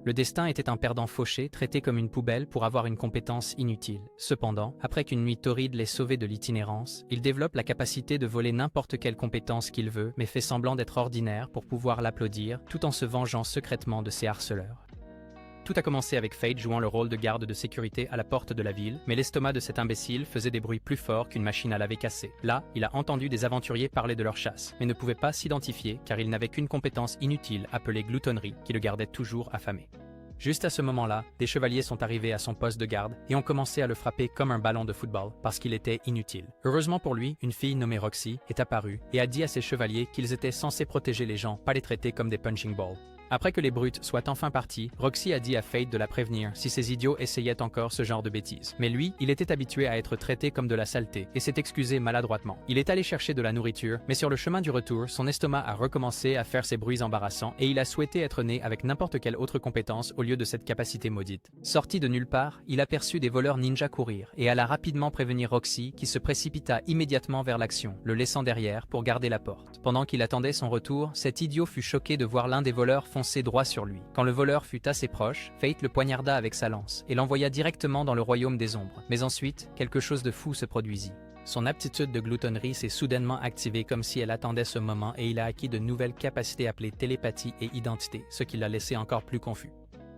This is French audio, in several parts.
Le destin était un perdant fauché, traité comme une poubelle pour avoir une compétence inutile. Cependant, après qu'une nuit torride l'ait sauvé de l'itinérance, il développe la capacité de voler n'importe quelle compétence qu'il veut, mais fait semblant d'être ordinaire pour pouvoir l'applaudir, tout en se vengeant secrètement de ses harceleurs. Tout a commencé avec Fate jouant le rôle de garde de sécurité à la porte de la ville, mais l'estomac de cet imbécile faisait des bruits plus forts qu'une machine à laver cassée. Là, il a entendu des aventuriers parler de leur chasse, mais ne pouvait pas s'identifier car il n'avait qu'une compétence inutile appelée gloutonnerie qui le gardait toujours affamé. Juste à ce moment-là, des chevaliers sont arrivés à son poste de garde et ont commencé à le frapper comme un ballon de football parce qu'il était inutile. Heureusement pour lui, une fille nommée Roxy est apparue et a dit à ses chevaliers qu'ils étaient censés protéger les gens, pas les traiter comme des punching balls. Après que les brutes soient enfin partis, Roxy a dit à Fate de la prévenir si ces idiots essayaient encore ce genre de bêtises. Mais lui, il était habitué à être traité comme de la saleté et s'est excusé maladroitement. Il est allé chercher de la nourriture, mais sur le chemin du retour, son estomac a recommencé à faire ses bruits embarrassants et il a souhaité être né avec n'importe quelle autre compétence au lieu de cette capacité maudite. Sorti de nulle part, il aperçut des voleurs ninja courir et alla rapidement prévenir Roxy qui se précipita immédiatement vers l'action, le laissant derrière pour garder la porte. Pendant qu'il attendait son retour, cet idiot fut choqué de voir l'un des voleurs foncer droit sur lui. Quand le voleur fut assez proche, Fate le poignarda avec sa lance et l'envoya directement dans le royaume des ombres. Mais ensuite, quelque chose de fou se produisit. Son aptitude de gloutonnerie s'est soudainement activée comme si elle attendait ce moment et il a acquis de nouvelles capacités appelées télépathie et identité, ce qui l'a laissé encore plus confus.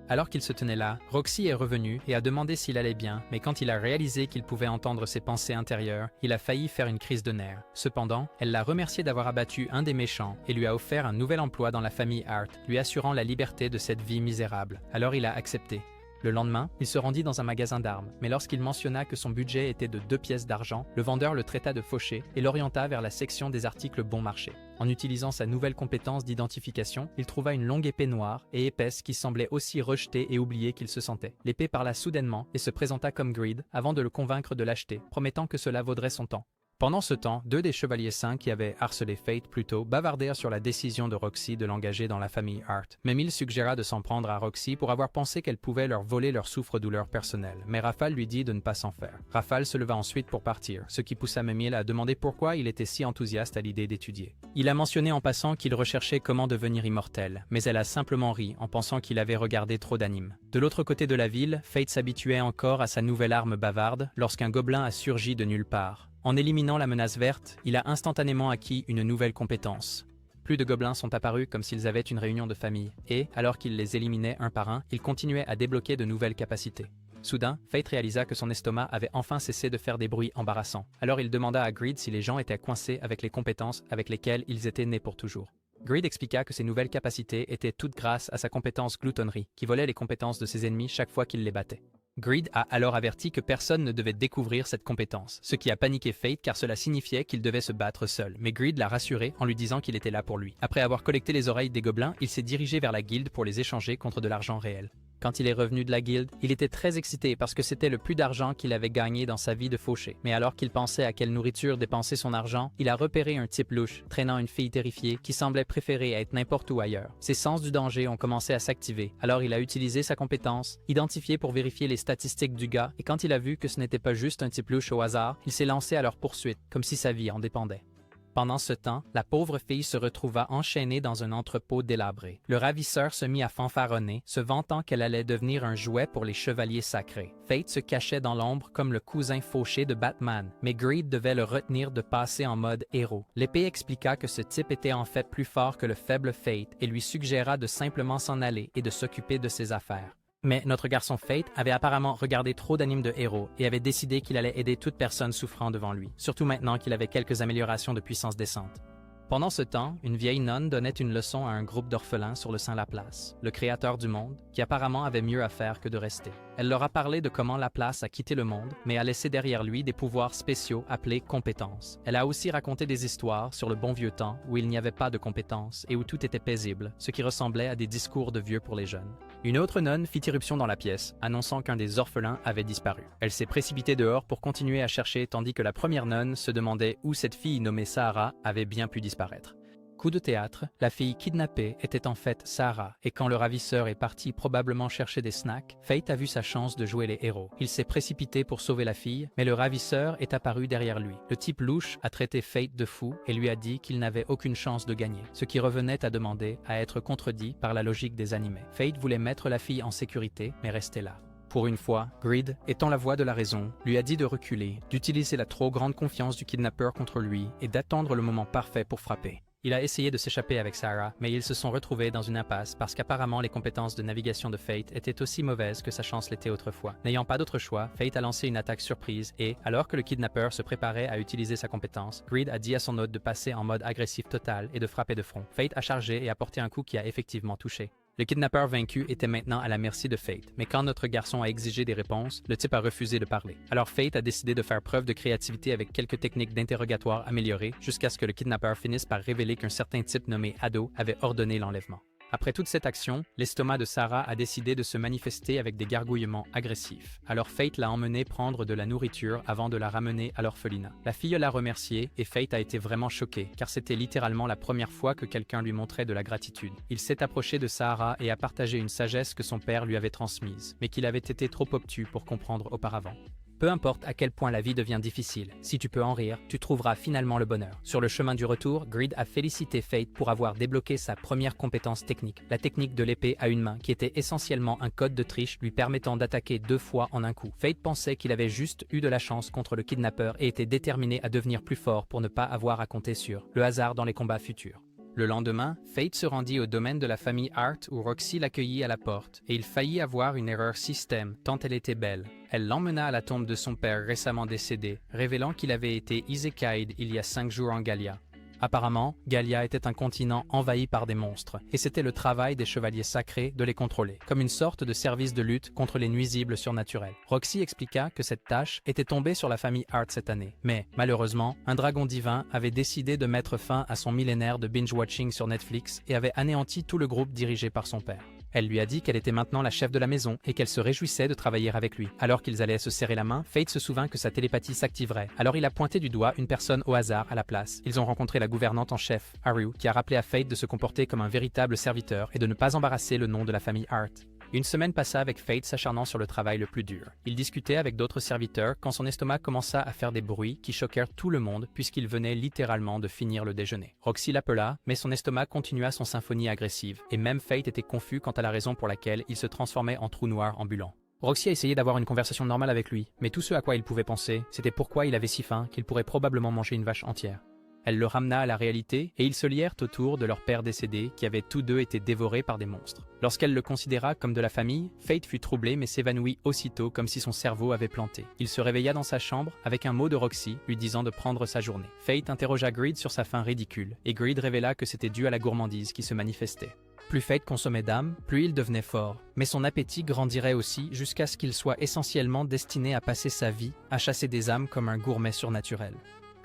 Alors qu'il se tenait là, Roxy est revenue et a demandé s'il allait bien, mais quand il a réalisé qu'il pouvait entendre ses pensées intérieures, il a failli faire une crise de nerfs. Cependant, elle l'a remercié d'avoir abattu un des méchants et lui a offert un nouvel emploi dans la famille Hart, lui assurant la liberté de cette vie misérable. Alors il a accepté. Le lendemain, il se rendit dans un magasin d'armes, mais lorsqu'il mentionna que son budget était de 2 pièces d'argent, le vendeur le traita de fauché et l'orienta vers la section des articles bon marché. En utilisant sa nouvelle compétence d'identification, il trouva une longue épée noire et épaisse qui semblait aussi rejetée et oubliée qu'il se sentait. L'épée parla soudainement et se présenta comme Greed avant de le convaincre de l'acheter, promettant que cela vaudrait son temps. Pendant ce temps, 2 des chevaliers saints qui avaient harcelé Fate plus tôt bavardèrent sur la décision de Roxy de l'engager dans la famille Hart. Memil suggéra de s'en prendre à Roxy pour avoir pensé qu'elle pouvait leur voler leur souffre-douleur personnelle, mais Rafale lui dit de ne pas s'en faire. Rafale se leva ensuite pour partir, ce qui poussa Memil à demander pourquoi il était si enthousiaste à l'idée d'étudier. Il a mentionné en passant qu'il recherchait comment devenir immortel, mais elle a simplement ri en pensant qu'il avait regardé trop d'animes. De l'autre côté de la ville, Fate s'habituait encore à sa nouvelle arme bavarde lorsqu'un gobelin a surgi de nulle part. En éliminant la menace verte, il a instantanément acquis une nouvelle compétence. Plus de gobelins sont apparus comme s'ils avaient une réunion de famille, et, alors qu'il les éliminait un par un, il continuait à débloquer de nouvelles capacités. Soudain, Fate réalisa que son estomac avait enfin cessé de faire des bruits embarrassants. Alors il demanda à Greed si les gens étaient coincés avec les compétences avec lesquelles ils étaient nés pour toujours. Greed expliqua que ses nouvelles capacités étaient toutes grâce à sa compétence gloutonnerie, qui volait les compétences de ses ennemis chaque fois qu'il les battait. Greed a alors averti que personne ne devait découvrir cette compétence, ce qui a paniqué Fate car cela signifiait qu'il devait se battre seul, mais Greed l'a rassuré en lui disant qu'il était là pour lui. Après avoir collecté les oreilles des gobelins, il s'est dirigé vers la guilde pour les échanger contre de l'argent réel. Quand il est revenu de la guilde, il était très excité parce que c'était le plus d'argent qu'il avait gagné dans sa vie de fauché. Mais alors qu'il pensait à quelle nourriture dépenser son argent, il a repéré un type louche, traînant une fille terrifiée qui semblait préférer être n'importe où ailleurs. Ses sens du danger ont commencé à s'activer, alors il a utilisé sa compétence, identifiée pour vérifier les statistiques du gars, et quand il a vu que ce n'était pas juste un type louche au hasard, il s'est lancé à leur poursuite, comme si sa vie en dépendait. Pendant ce temps, la pauvre fille se retrouva enchaînée dans un entrepôt délabré. Le ravisseur se mit à fanfaronner, se vantant qu'elle allait devenir un jouet pour les chevaliers sacrés. Fate se cachait dans l'ombre comme le cousin fauché de Batman, mais Greed devait le retenir de passer en mode héros. L'épée expliqua que ce type était en fait plus fort que le faible Fate et lui suggéra de simplement s'en aller et de s'occuper de ses affaires. Mais notre garçon Fate avait apparemment regardé trop d'animes de héros et avait décidé qu'il allait aider toute personne souffrant devant lui, surtout maintenant qu'il avait quelques améliorations de puissance décente. Pendant ce temps, une vieille nonne donnait une leçon à un groupe d'orphelins sur le Saint-Laplace, le créateur du monde, qui apparemment avait mieux à faire que de rester. Elle leur a parlé de comment Laplace a quitté le monde, mais a laissé derrière lui des pouvoirs spéciaux appelés compétences. Elle a aussi raconté des histoires sur le bon vieux temps où il n'y avait pas de compétences et où tout était paisible, ce qui ressemblait à des discours de vieux pour les jeunes. Une autre nonne fit irruption dans la pièce, annonçant qu'un des orphelins avait disparu. Elle s'est précipitée dehors pour continuer à chercher tandis que la première nonne se demandait où cette fille nommée Sahara avait bien pu disparaître. Coup de théâtre, la fille kidnappée était en fait Sarah, et quand le ravisseur est parti probablement chercher des snacks, Fate a vu sa chance de jouer les héros. Il s'est précipité pour sauver la fille, mais le ravisseur est apparu derrière lui. Le type louche a traité Fate de fou et lui a dit qu'il n'avait aucune chance de gagner, ce qui revenait à demander à être contredit par la logique des animés. Fate voulait mettre la fille en sécurité, mais rester là. Pour une fois, Greed, étant la voix de la raison, lui a dit de reculer, d'utiliser la trop grande confiance du kidnappeur contre lui et d'attendre le moment parfait pour frapper. Il a essayé de s'échapper avec Sarah, mais ils se sont retrouvés dans une impasse parce qu'apparemment les compétences de navigation de Fate étaient aussi mauvaises que sa chance l'était autrefois. N'ayant pas d'autre choix, Fate a lancé une attaque surprise et, alors que le kidnappeur se préparait à utiliser sa compétence, Greed a dit à son hôte de passer en mode agressif total et de frapper de front. Fate a chargé et a porté un coup qui a effectivement touché. Le kidnappeur vaincu était maintenant à la merci de Fate, mais quand notre garçon a exigé des réponses, le type a refusé de parler. Alors Fate a décidé de faire preuve de créativité avec quelques techniques d'interrogatoire améliorées jusqu'à ce que le kidnappeur finisse par révéler qu'un certain type nommé Ado avait ordonné l'enlèvement. Après toute cette action, l'estomac de Sarah a décidé de se manifester avec des gargouillements agressifs. Alors Fate l'a emmenée prendre de la nourriture avant de la ramener à l'orphelinat. La fille l'a remercié et Fate a été vraiment choqué, car c'était littéralement la première fois que quelqu'un lui montrait de la gratitude. Il s'est approché de Sarah et a partagé une sagesse que son père lui avait transmise, mais qu'il avait été trop obtus pour comprendre auparavant. Peu importe à quel point la vie devient difficile, si tu peux en rire, tu trouveras finalement le bonheur. Sur le chemin du retour, Greed a félicité Fate pour avoir débloqué sa première compétence technique, la technique de l'épée à une main, qui était essentiellement un code de triche lui permettant d'attaquer 2 fois en un coup. Fate pensait qu'il avait juste eu de la chance contre le kidnappeur et était déterminé à devenir plus fort pour ne pas avoir à compter sur le hasard dans les combats futurs. Le lendemain, Fate se rendit au domaine de la famille Hart où Roxy l'accueillit à la porte, et il faillit avoir une erreur système, tant elle était belle. Elle l'emmena à la tombe de son père récemment décédé, révélant qu'il avait été isekai'd il y a 5 jours en Galia. Apparemment, Galia était un continent envahi par des monstres, et c'était le travail des chevaliers sacrés de les contrôler, comme une sorte de service de lutte contre les nuisibles surnaturels. Roxy expliqua que cette tâche était tombée sur la famille Hart cette année, mais, malheureusement, un dragon divin avait décidé de mettre fin à son millénaire de binge-watching sur Netflix et avait anéanti tout le groupe dirigé par son père. Elle lui a dit qu'elle était maintenant la chef de la maison et qu'elle se réjouissait de travailler avec lui. Alors qu'ils allaient se serrer la main, Fate se souvint que sa télépathie s'activerait. Alors il a pointé du doigt une personne au hasard à la place. Ils ont rencontré la gouvernante en chef, Haru, qui a rappelé à Fate de se comporter comme un véritable serviteur et de ne pas embarrasser le nom de la famille Hart. Une semaine passa avec Fate s'acharnant sur le travail le plus dur. Il discutait avec d'autres serviteurs quand son estomac commença à faire des bruits qui choquèrent tout le monde puisqu'il venait littéralement de finir le déjeuner. Roxy l'appela, mais son estomac continua son symphonie agressive, et même Fate était confus quant à la raison pour laquelle il se transformait en trou noir ambulant. Roxy a essayé d'avoir une conversation normale avec lui, mais tout ce à quoi il pouvait penser, c'était pourquoi il avait si faim qu'il pourrait probablement manger une vache entière. Elle le ramena à la réalité et ils se lièrent autour de leur père décédé qui avaient tous deux été dévorés par des monstres. Lorsqu'elle le considéra comme de la famille, Fate fut troublé mais s'évanouit aussitôt comme si son cerveau avait planté. Il se réveilla dans sa chambre avec un mot de Roxy lui disant de prendre sa journée. Fate interrogea Greed sur sa faim ridicule et Greed révéla que c'était dû à la gourmandise qui se manifestait. Plus Fate consommait d'âme, plus il devenait fort, mais son appétit grandirait aussi jusqu'à ce qu'il soit essentiellement destiné à passer sa vie à chasser des âmes comme un gourmet surnaturel.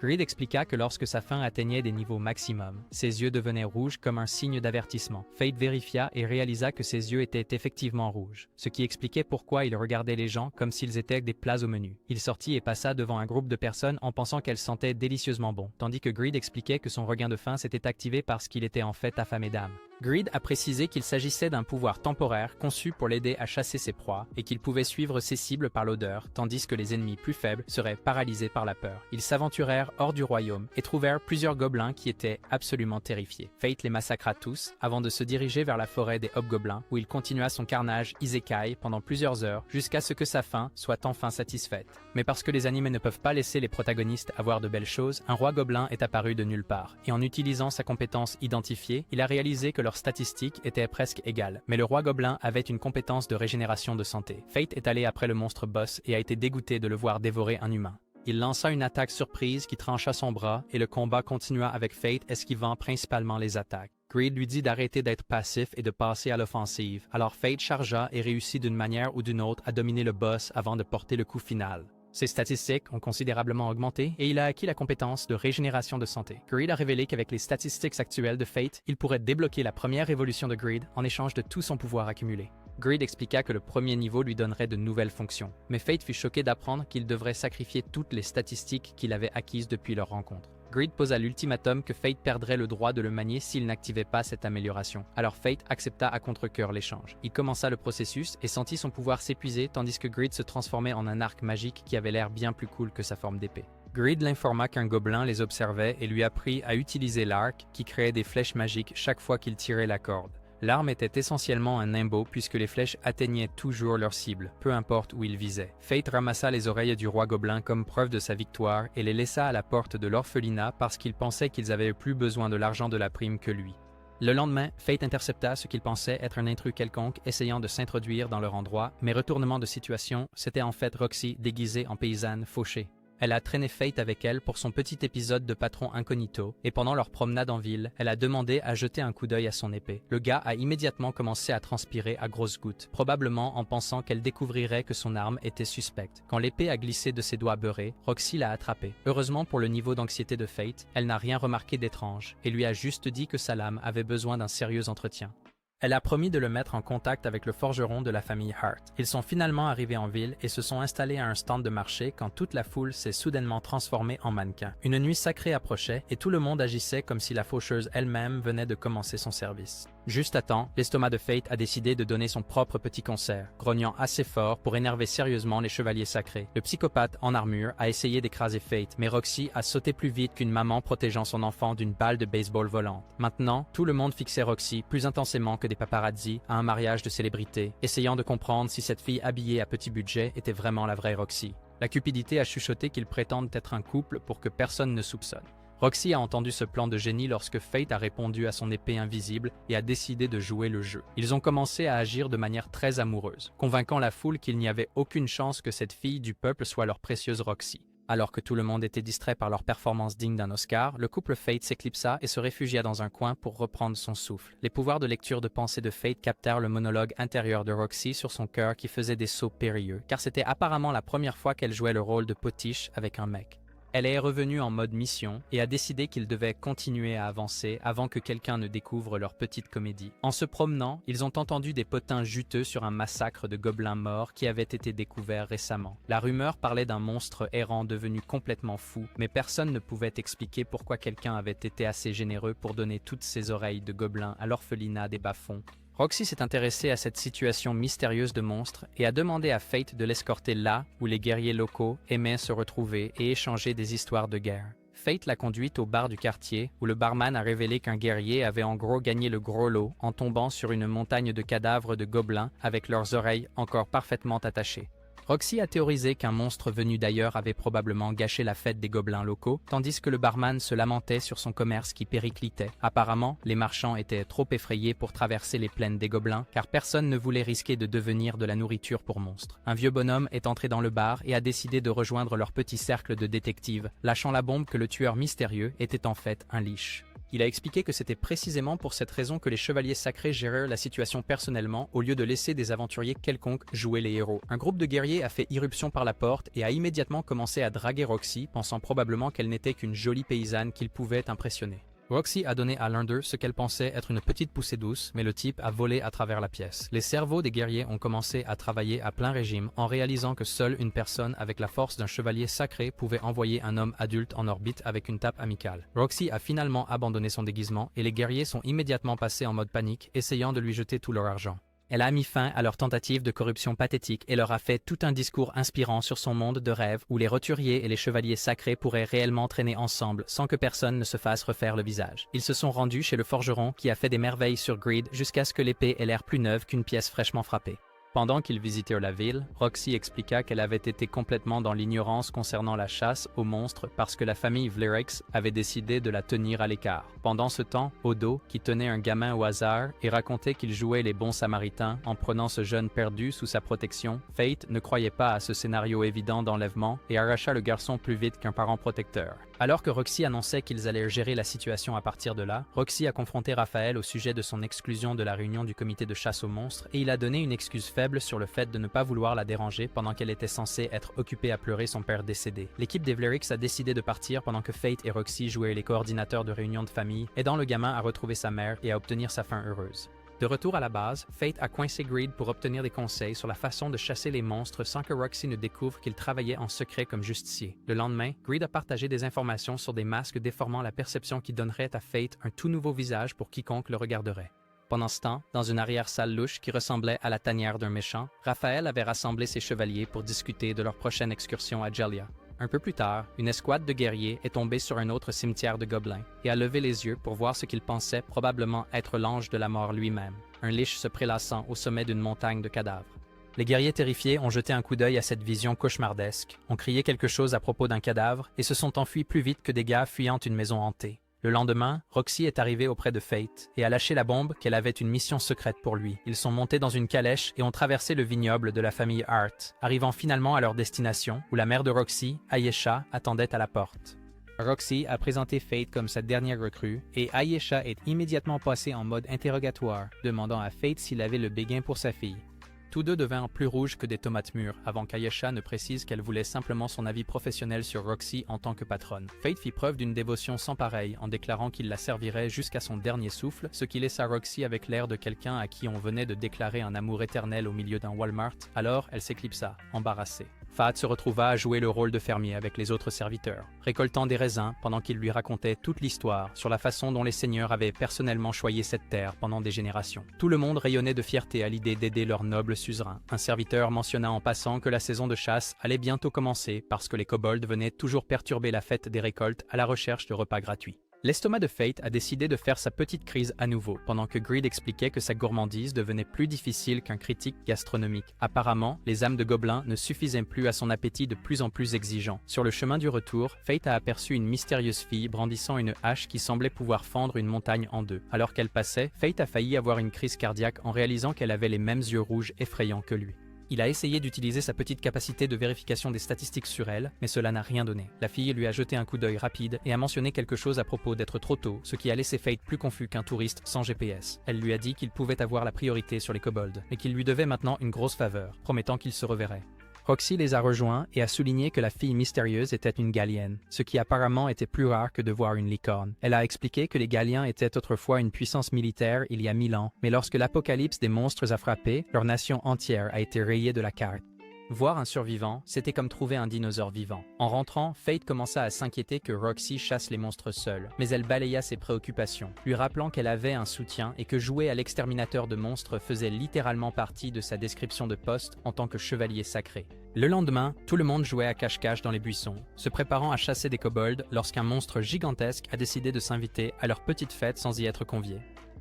Greed expliqua que lorsque sa faim atteignait des niveaux maximum, ses yeux devenaient rouges comme un signe d'avertissement. Fate vérifia et réalisa que ses yeux étaient effectivement rouges, ce qui expliquait pourquoi il regardait les gens comme s'ils étaient des plats au menu. Il sortit et passa devant un groupe de personnes en pensant qu'elles sentaient délicieusement bon, tandis que Greed expliquait que son regain de faim s'était activé parce qu'il était en fait affamé d'âme. Greed a précisé qu'il s'agissait d'un pouvoir temporaire conçu pour l'aider à chasser ses proies et qu'il pouvait suivre ses cibles par l'odeur, tandis que les ennemis plus faibles seraient paralysés par la peur. Ils s'aventurèrent hors du royaume et trouvèrent plusieurs gobelins qui étaient absolument terrifiés. Fate les massacra tous avant de se diriger vers la forêt des hobgoblins où il continua son carnage isekai pendant plusieurs heures jusqu'à ce que sa faim soit enfin satisfaite. Mais parce que les animés ne peuvent pas laisser les protagonistes avoir de belles choses, un roi gobelin est apparu de nulle part et en utilisant sa compétence identifiée, il a réalisé que leurs statistiques étaient presque égales. Mais le roi gobelin avait une compétence de régénération de santé. Fate est allé après le monstre boss et a été dégoûté de le voir dévorer un humain. Il lança une attaque surprise qui trancha son bras et le combat continua avec Fate esquivant principalement les attaques. Greed lui dit d'arrêter d'être passif et de passer à l'offensive, alors Fate chargea et réussit d'une manière ou d'une autre à dominer le boss avant de porter le coup final. Ses statistiques ont considérablement augmenté et il a acquis la compétence de régénération de santé. Greed a révélé qu'avec les statistiques actuelles de Fate, il pourrait débloquer la première évolution de Greed en échange de tout son pouvoir accumulé. Greed expliqua que le premier niveau lui donnerait de nouvelles fonctions, mais Fate fut choqué d'apprendre qu'il devrait sacrifier toutes les statistiques qu'il avait acquises depuis leur rencontre. Grid posa l'ultimatum que Fate perdrait le droit de le manier s'il n'activait pas cette amélioration. Alors Fate accepta à contre-cœur l'échange. Il commença le processus et sentit son pouvoir s'épuiser tandis que Grid se transformait en un arc magique qui avait l'air bien plus cool que sa forme d'épée. Grid l'informa qu'un gobelin les observait et lui apprit à utiliser l'arc qui créait des flèches magiques chaque fois qu'il tirait la corde. L'arme était essentiellement un nimbo puisque les flèches atteignaient toujours leur cible, peu importe où ils visaient. Fate ramassa les oreilles du roi gobelin comme preuve de sa victoire et les laissa à la porte de l'orphelinat parce qu'il pensait qu'ils avaient plus besoin de l'argent de la prime que lui. Le lendemain, Fate intercepta ce qu'il pensait être un intrus quelconque essayant de s'introduire dans leur endroit, mais retournement de situation, c'était en fait Roxy déguisée en paysanne fauchée. Elle a traîné Fate avec elle pour son petit épisode de patron incognito, et pendant leur promenade en ville, elle a demandé à jeter un coup d'œil à son épée. Le gars a immédiatement commencé à transpirer à grosses gouttes, probablement en pensant qu'elle découvrirait que son arme était suspecte. Quand l'épée a glissé de ses doigts beurrés, Roxy l'a attrapée. Heureusement pour le niveau d'anxiété de Fate, elle n'a rien remarqué d'étrange, et lui a juste dit que sa lame avait besoin d'un sérieux entretien. Elle a promis de le mettre en contact avec le forgeron de la famille Hart. Ils sont finalement arrivés en ville et se sont installés à un stand de marché quand toute la foule s'est soudainement transformée en mannequin. Une nuit sacrée approchait et tout le monde agissait comme si la faucheuse elle-même venait de commencer son service. Juste à temps, l'estomac de Fate a décidé de donner son propre petit concert, grognant assez fort pour énerver sérieusement les chevaliers sacrés. Le psychopathe en armure a essayé d'écraser Fate, mais Roxy a sauté plus vite qu'une maman protégeant son enfant d'une balle de baseball volante. Maintenant, tout le monde fixait Roxy plus intensément que des paparazzi à un mariage de célébrité, essayant de comprendre si cette fille habillée à petit budget était vraiment la vraie Roxy. La cupidité a chuchoté qu'ils prétendent être un couple pour que personne ne soupçonne. Roxy a entendu ce plan de génie lorsque Fate a répondu à son épée invisible et a décidé de jouer le jeu. Ils ont commencé à agir de manière très amoureuse, convainquant la foule qu'il n'y avait aucune chance que cette fille du peuple soit leur précieuse Roxy. Alors que tout le monde était distrait par leur performance digne d'un Oscar, le couple Fate s'éclipsa et se réfugia dans un coin pour reprendre son souffle. Les pouvoirs de lecture de pensée de Fate captèrent le monologue intérieur de Roxy sur son cœur qui faisait des sauts périlleux, car c'était apparemment la première fois qu'elle jouait le rôle de potiche avec un mec. Elle est revenue en mode mission et a décidé qu'ils devaient continuer à avancer avant que quelqu'un ne découvre leur petite comédie. En se promenant, ils ont entendu des potins juteux sur un massacre de gobelins morts qui avait été découvert récemment. La rumeur parlait d'un monstre errant devenu complètement fou, mais personne ne pouvait expliquer pourquoi quelqu'un avait été assez généreux pour donner toutes ses oreilles de gobelins à l'orphelinat des bas-fonds. Roxy s'est intéressée à cette situation mystérieuse de monstre et a demandé à Fate de l'escorter là où les guerriers locaux aimaient se retrouver et échanger des histoires de guerre. Fate l'a conduite au bar du quartier où le barman a révélé qu'un guerrier avait en gros gagné le gros lot en tombant sur une montagne de cadavres de gobelins avec leurs oreilles encore parfaitement attachées. Roxy a théorisé qu'un monstre venu d'ailleurs avait probablement gâché la fête des gobelins locaux, tandis que le barman se lamentait sur son commerce qui périclitait. Apparemment, les marchands étaient trop effrayés pour traverser les plaines des gobelins, car personne ne voulait risquer de devenir de la nourriture pour monstres. Un vieux bonhomme est entré dans le bar et a décidé de rejoindre leur petit cercle de détectives, lâchant la bombe que le tueur mystérieux était en fait un liche. Il a expliqué que c'était précisément pour cette raison que les chevaliers sacrés gérèrent la situation personnellement au lieu de laisser des aventuriers quelconques jouer les héros. Un groupe de guerriers a fait irruption par la porte et a immédiatement commencé à draguer Roxy, pensant probablement qu'elle n'était qu'une jolie paysanne qu'ils pouvaient impressionner. Roxy a donné à l'un d'eux ce qu'elle pensait être une petite poussée douce, mais le type a volé à travers la pièce. Les cerveaux des guerriers ont commencé à travailler à plein régime en réalisant que seule une personne avec la force d'un chevalier sacré pouvait envoyer un homme adulte en orbite avec une tape amicale. Roxy a finalement abandonné son déguisement et les guerriers sont immédiatement passés en mode panique, essayant de lui jeter tout leur argent. Elle a mis fin à leur tentative de corruption pathétique et leur a fait tout un discours inspirant sur son monde de rêve où les roturiers et les chevaliers sacrés pourraient réellement traîner ensemble sans que personne ne se fasse refaire le visage. Ils se sont rendus chez le forgeron qui a fait des merveilles sur Grid jusqu'à ce que l'épée ait l'air plus neuve qu'une pièce fraîchement frappée. Pendant qu'ils visitèrent la ville, Roxy expliqua qu'elle avait été complètement dans l'ignorance concernant la chasse aux monstres parce que la famille Vlerix avait décidé de la tenir à l'écart. Pendant ce temps, Odo, qui tenait un gamin au hasard et racontait qu'il jouait les bons samaritains en prenant ce jeune perdu sous sa protection, Fate ne croyait pas à ce scénario évident d'enlèvement et arracha le garçon plus vite qu'un parent protecteur. Alors que Roxy annonçait qu'ils allaient gérer la situation à partir de là, Roxy a confronté Raphaël au sujet de son exclusion de la réunion du comité de chasse aux monstres et il a donné une excuse faible sur le fait de ne pas vouloir la déranger pendant qu'elle était censée être occupée à pleurer son père décédé. L'équipe des Vlerix a décidé de partir pendant que Fate et Roxy jouaient les coordinateurs de réunion de famille, aidant le gamin à retrouver sa mère et à obtenir sa fin heureuse. De retour à la base, Fate a coincé Greed pour obtenir des conseils sur la façon de chasser les monstres sans que Roxy ne découvre qu'il travaillait en secret comme justicier. Le lendemain, Greed a partagé des informations sur des masques déformant la perception qui donnerait à Fate un tout nouveau visage pour quiconque le regarderait. Pendant ce temps, dans une arrière-salle louche qui ressemblait à la tanière d'un méchant, Raphaël avait rassemblé ses chevaliers pour discuter de leur prochaine excursion à Gelia. Un peu plus tard, une escouade de guerriers est tombée sur un autre cimetière de gobelins et a levé les yeux pour voir ce qu'ils pensaient probablement être l'ange de la mort lui-même, un lich se prélassant au sommet d'une montagne de cadavres. Les guerriers terrifiés ont jeté un coup d'œil à cette vision cauchemardesque, ont crié quelque chose à propos d'un cadavre et se sont enfuis plus vite que des gars fuyant une maison hantée. Le lendemain, Roxy est arrivée auprès de Fate et a lâché la bombe qu'elle avait une mission secrète pour lui. Ils sont montés dans une calèche et ont traversé le vignoble de la famille Hart, arrivant finalement à leur destination où la mère de Roxy, Ayesha, attendait à la porte. Roxy a présenté Fate comme sa dernière recrue et Ayesha est immédiatement passée en mode interrogatoire, demandant à Fate s'il avait le béguin pour sa fille. Tous deux devinrent plus rouges que des tomates mûres avant qu'Ayesha ne précise qu'elle voulait simplement son avis professionnel sur Roxy en tant que patronne. Fate fit preuve d'une dévotion sans pareille en déclarant qu'il la servirait jusqu'à son dernier souffle, ce qui laissa Roxy avec l'air de quelqu'un à qui on venait de déclarer un amour éternel au milieu d'un Walmart. Alors elle s'éclipsa, embarrassée. Fate se retrouva à jouer le rôle de fermier avec les autres serviteurs, récoltant des raisins pendant qu'il lui racontait toute l'histoire sur la façon dont les seigneurs avaient personnellement choyé cette terre pendant des générations. Tout le monde rayonnait de fierté à l'idée d'aider leur noble suzerain. Un serviteur mentionna en passant que la saison de chasse allait bientôt commencer parce que les kobolds venaient toujours perturber la fête des récoltes à la recherche de repas gratuits. L'estomac de Fate a décidé de faire sa petite crise à nouveau, pendant que Greed expliquait que sa gourmandise devenait plus difficile qu'un critique gastronomique. Apparemment, les âmes de gobelins ne suffisaient plus à son appétit de plus en plus exigeant. Sur le chemin du retour, Fate a aperçu une mystérieuse fille brandissant une hache qui semblait pouvoir fendre une montagne en deux. Alors qu'elle passait, Fate a failli avoir une crise cardiaque en réalisant qu'elle avait les mêmes yeux rouges effrayants que lui. Il a essayé d'utiliser sa petite capacité de vérification des statistiques sur elle, mais cela n'a rien donné. La fille lui a jeté un coup d'œil rapide et a mentionné quelque chose à propos d'être trop tôt, ce qui a laissé Fate plus confus qu'un touriste sans GPS. Elle lui a dit qu'il pouvait avoir la priorité sur les kobolds, mais qu'il lui devait maintenant une grosse faveur, promettant qu'il se reverrait. Roxy les a rejoints et a souligné que la fille mystérieuse était une Gallienne, ce qui apparemment était plus rare que de voir une licorne. Elle a expliqué que les Galliens étaient autrefois une puissance militaire il y a 1000 ans, mais lorsque l'apocalypse des monstres a frappé, leur nation entière a été rayée de la carte. Voir un survivant, c'était comme trouver un dinosaure vivant. En rentrant, Fate commença à s'inquiéter que Roxy chasse les monstres seule, mais elle balaya ses préoccupations, lui rappelant qu'elle avait un soutien et que jouer à l'exterminateur de monstres faisait littéralement partie de sa description de poste en tant que chevalier sacré. Le lendemain, tout le monde jouait à cache-cache dans les buissons, se préparant à chasser des kobolds lorsqu'un monstre gigantesque a décidé de s'inviter à leur petite fête sans y être convié.